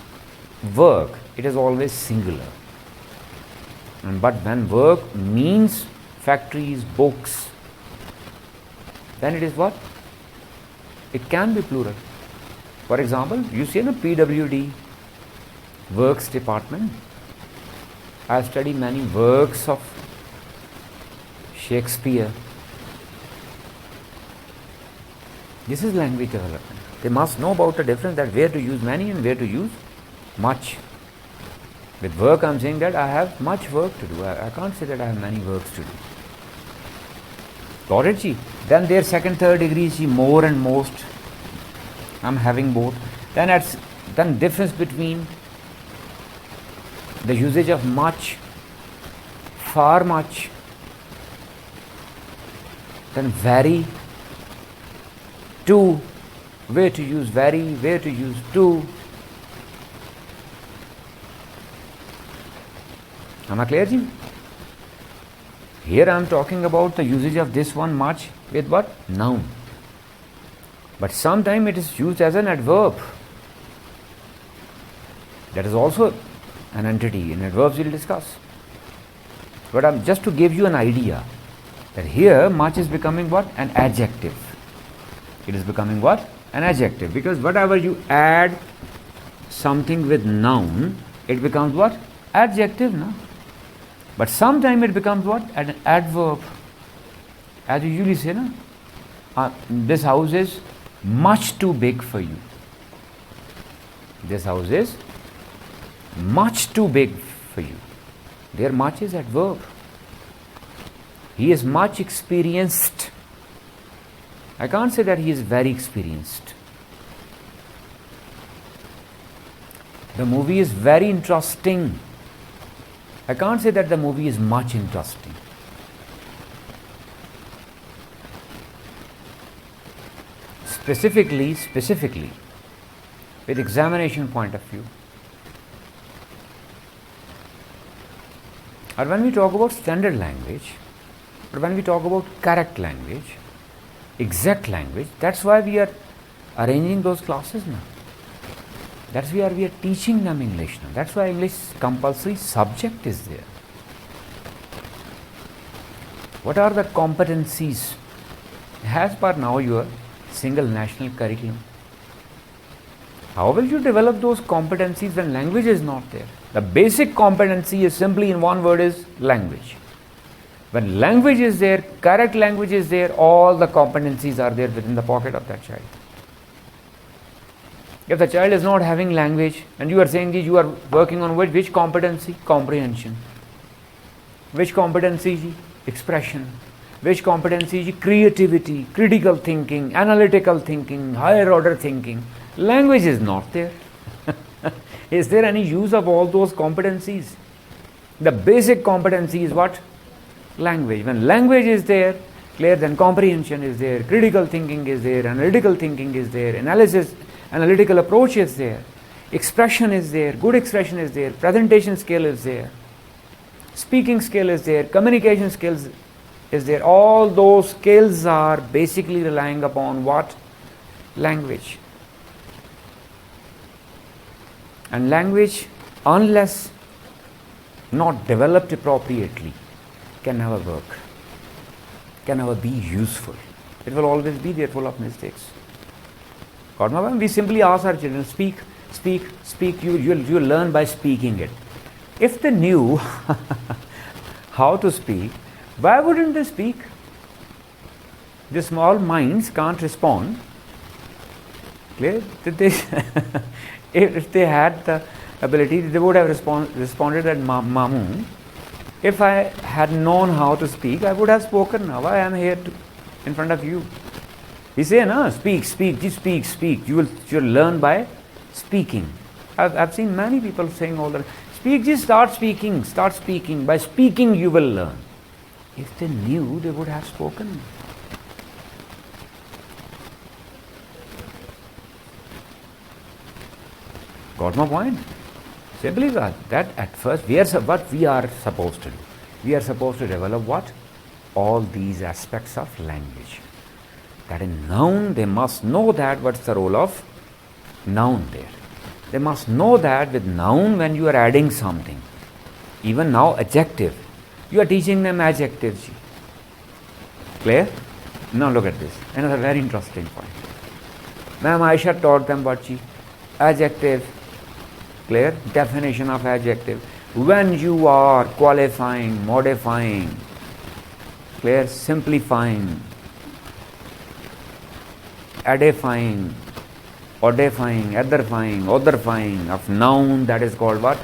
A: work, it is always singular. But when work means factories, books, then it is what? It can be plural. For example, you see in a PWD, works department. I have studied many works of Shakespeare. This is language development. They must know about the difference, that where to use many and where to use much. With work, I am saying that I have much work to do. I can't say that I have many works to do. Got it, ji? Then their second, third degree, ji, more and most. I am having both. Then difference between the usage of much, far much, then very, to, where to use very, where to use to. Am I clear, ji? Here I am talking about the usage of this one much with what? Noun. But sometimes it is used as an adverb. That is also an entity. In adverbs we will discuss. But just to give you an idea that here much is becoming what? An adjective. It is becoming what? An adjective. Because whatever you add something with noun, it becomes what? Adjective, no? But sometimes it becomes what? An adverb. As you usually say, no? This house is much too big for you. This house is much too big for you. There much is adverb. He is much experienced. I can't say that he is very experienced. The movie is very interesting. I can't say that the movie is much interesting. Specifically, with examination point of view. Or when we talk about standard language, or when we talk about correct language, exact language, that's why we are arranging those classes now. That's why we are teaching them English now. That's why English compulsory subject is there. What are the competencies as per now your single national curriculum? How will you develop those competencies when language is not there? The basic competency is simply in one word is language. When language is there, correct language is there, all the competencies are there within the pocket of that child. If the child is not having language and you are saying that you are working on which competency? Comprehension. Which competency? Expression. Which competency? Creativity, critical thinking, analytical thinking, higher order thinking. Language is not there. Is there any use of all those competencies? The basic competency is what? Language. When language is there, clear, then comprehension is there, critical thinking is there, analytical thinking is there, analytical approach is there, expression is there, good expression is there, presentation skill is there, speaking skill is there, communication skills is there. All those skills are basically relying upon what? Language. And language, unless not developed appropriately, can never work, can never be useful. It will always be there full of mistakes. Got my point? We simply ask our children, speak. You learn by speaking it. If they knew how to speak, why wouldn't they speak? The small minds can't respond. Clear? If they had the ability, they would have responded at Mamu. If I had known how to speak, I would have spoken. Now I am here in front of you. He say, no, speak, just speak. You will learn by speaking. I've seen many people saying all the speak, just start speaking. By speaking you will learn. If they knew, they would have spoken. Got my point? Simply that at first what we are supposed to do. We are supposed to develop what? All these aspects of language. That in noun, they must know that what's the role of noun there. They must know that with noun, when you are adding something, even now adjective, you are teaching them adjectives. Clear? Now look at this. Another very interesting point. Ma'am Aisha taught them what she? Adjective. Clear? Definition of adjective. When you are qualifying, modifying, clear? Simplifying, edifying, odifying, otherifying of noun, that is called what?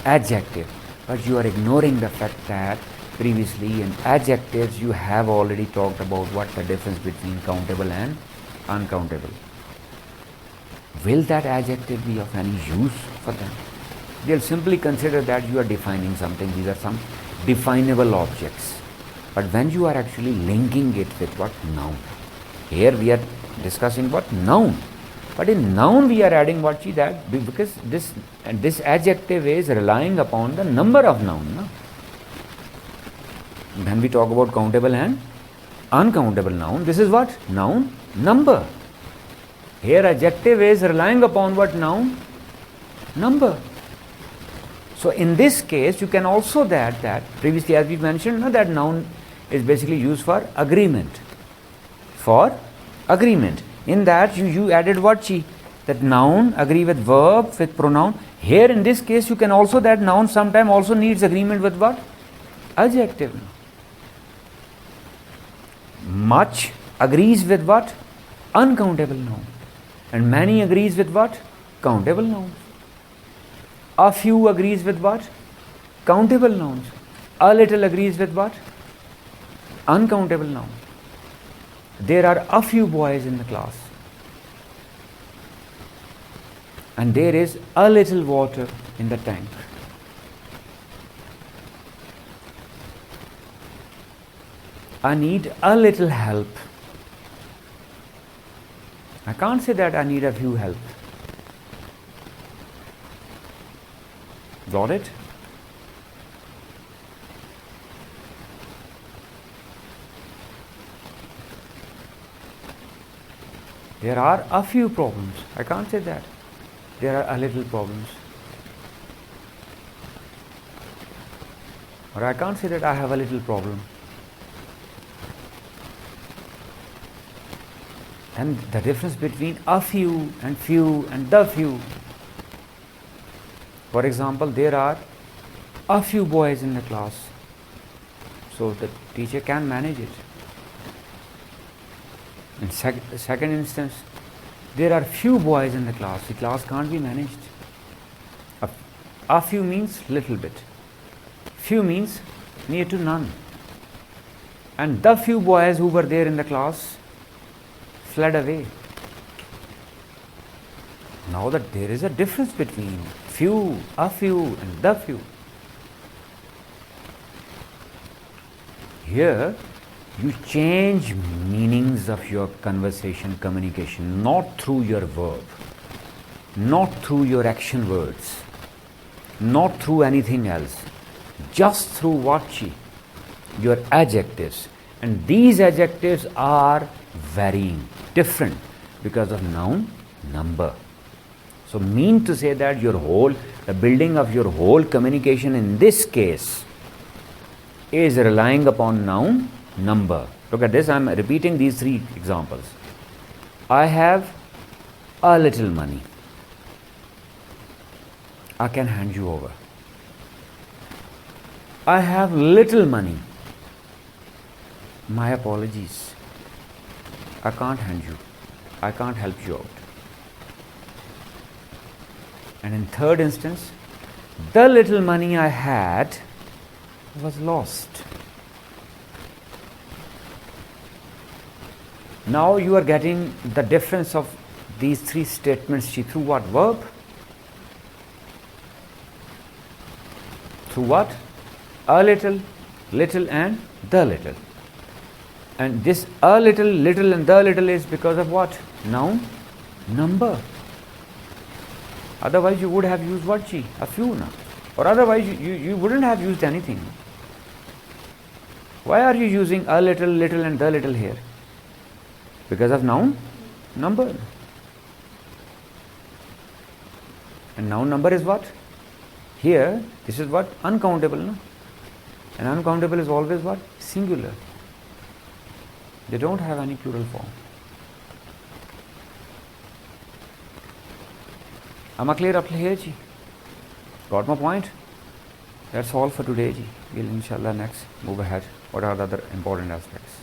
A: Adjective. But you are ignoring the fact that previously in adjectives you have already talked about what the difference between countable and uncountable. Will that adjective be of any use for them? They'll simply consider that you are defining something. These are some definable objects. But when you are actually linking it with what? Noun. Here we are discussing what? Noun. But in noun we are adding what? See that? Because this adjective is relying upon the number of noun. No? When we talk about countable and uncountable noun, this is what? Noun, number. Here adjective is relying upon what? Noun, number. So in this case you can also that previously as we mentioned, no, that noun is basically used for agreement. For agreement. In that you added what? That noun agree with verb, with pronoun. Here in this case you can also that noun sometime also needs agreement with what? Adjective. Much agrees with what? Uncountable noun. And many agrees with what? Countable nouns. A few agrees with what? Countable nouns. A little agrees with what? Uncountable nouns. There are a few boys in the class. And there is a little water in the tank. I need a little help. I can't say that I need a few help. Got it? There are a few problems. I can't say that. There are a little problems. Or I can't say that I have a little problem. And the difference between a few and the few. For example, there are a few boys in the class. So the teacher can manage it. In second instance, there are few boys in the class. The class can't be managed. A few means little bit. Few means near to none. And the few boys who were there in the class fled away. Now that there is a difference between few, a few and the few. Here you change meanings of your conversation, communication, not through your verb, not through your action words, not through anything else, just through what? Your adjectives. And these adjectives are varying, different because of noun, number. So mean to say that the building of your whole communication in this case is relying upon noun, number. Look at this, I am repeating these three examples. I have a little money. I can hand you over. I have little money. My apologies. I can't hand you. I can't help you out. And in third instance, the little money I had was lost. Now you are getting the difference of these three statements through what verb? Through what? A little, little and the little. And this a little, little and the little is because of what? Noun, number. Otherwise you would have used what? G? A few now. Or otherwise you wouldn't have used anything. Why are you using a little, little and the little here? Because of noun, number. And noun number is what? Here, this is what? Uncountable, no? And uncountable is always what? Singular. They don't have any plural form. Am I clear up here, ji? Got my point? That's all for today, ji. We'll inshallah next move ahead. What are the other important aspects?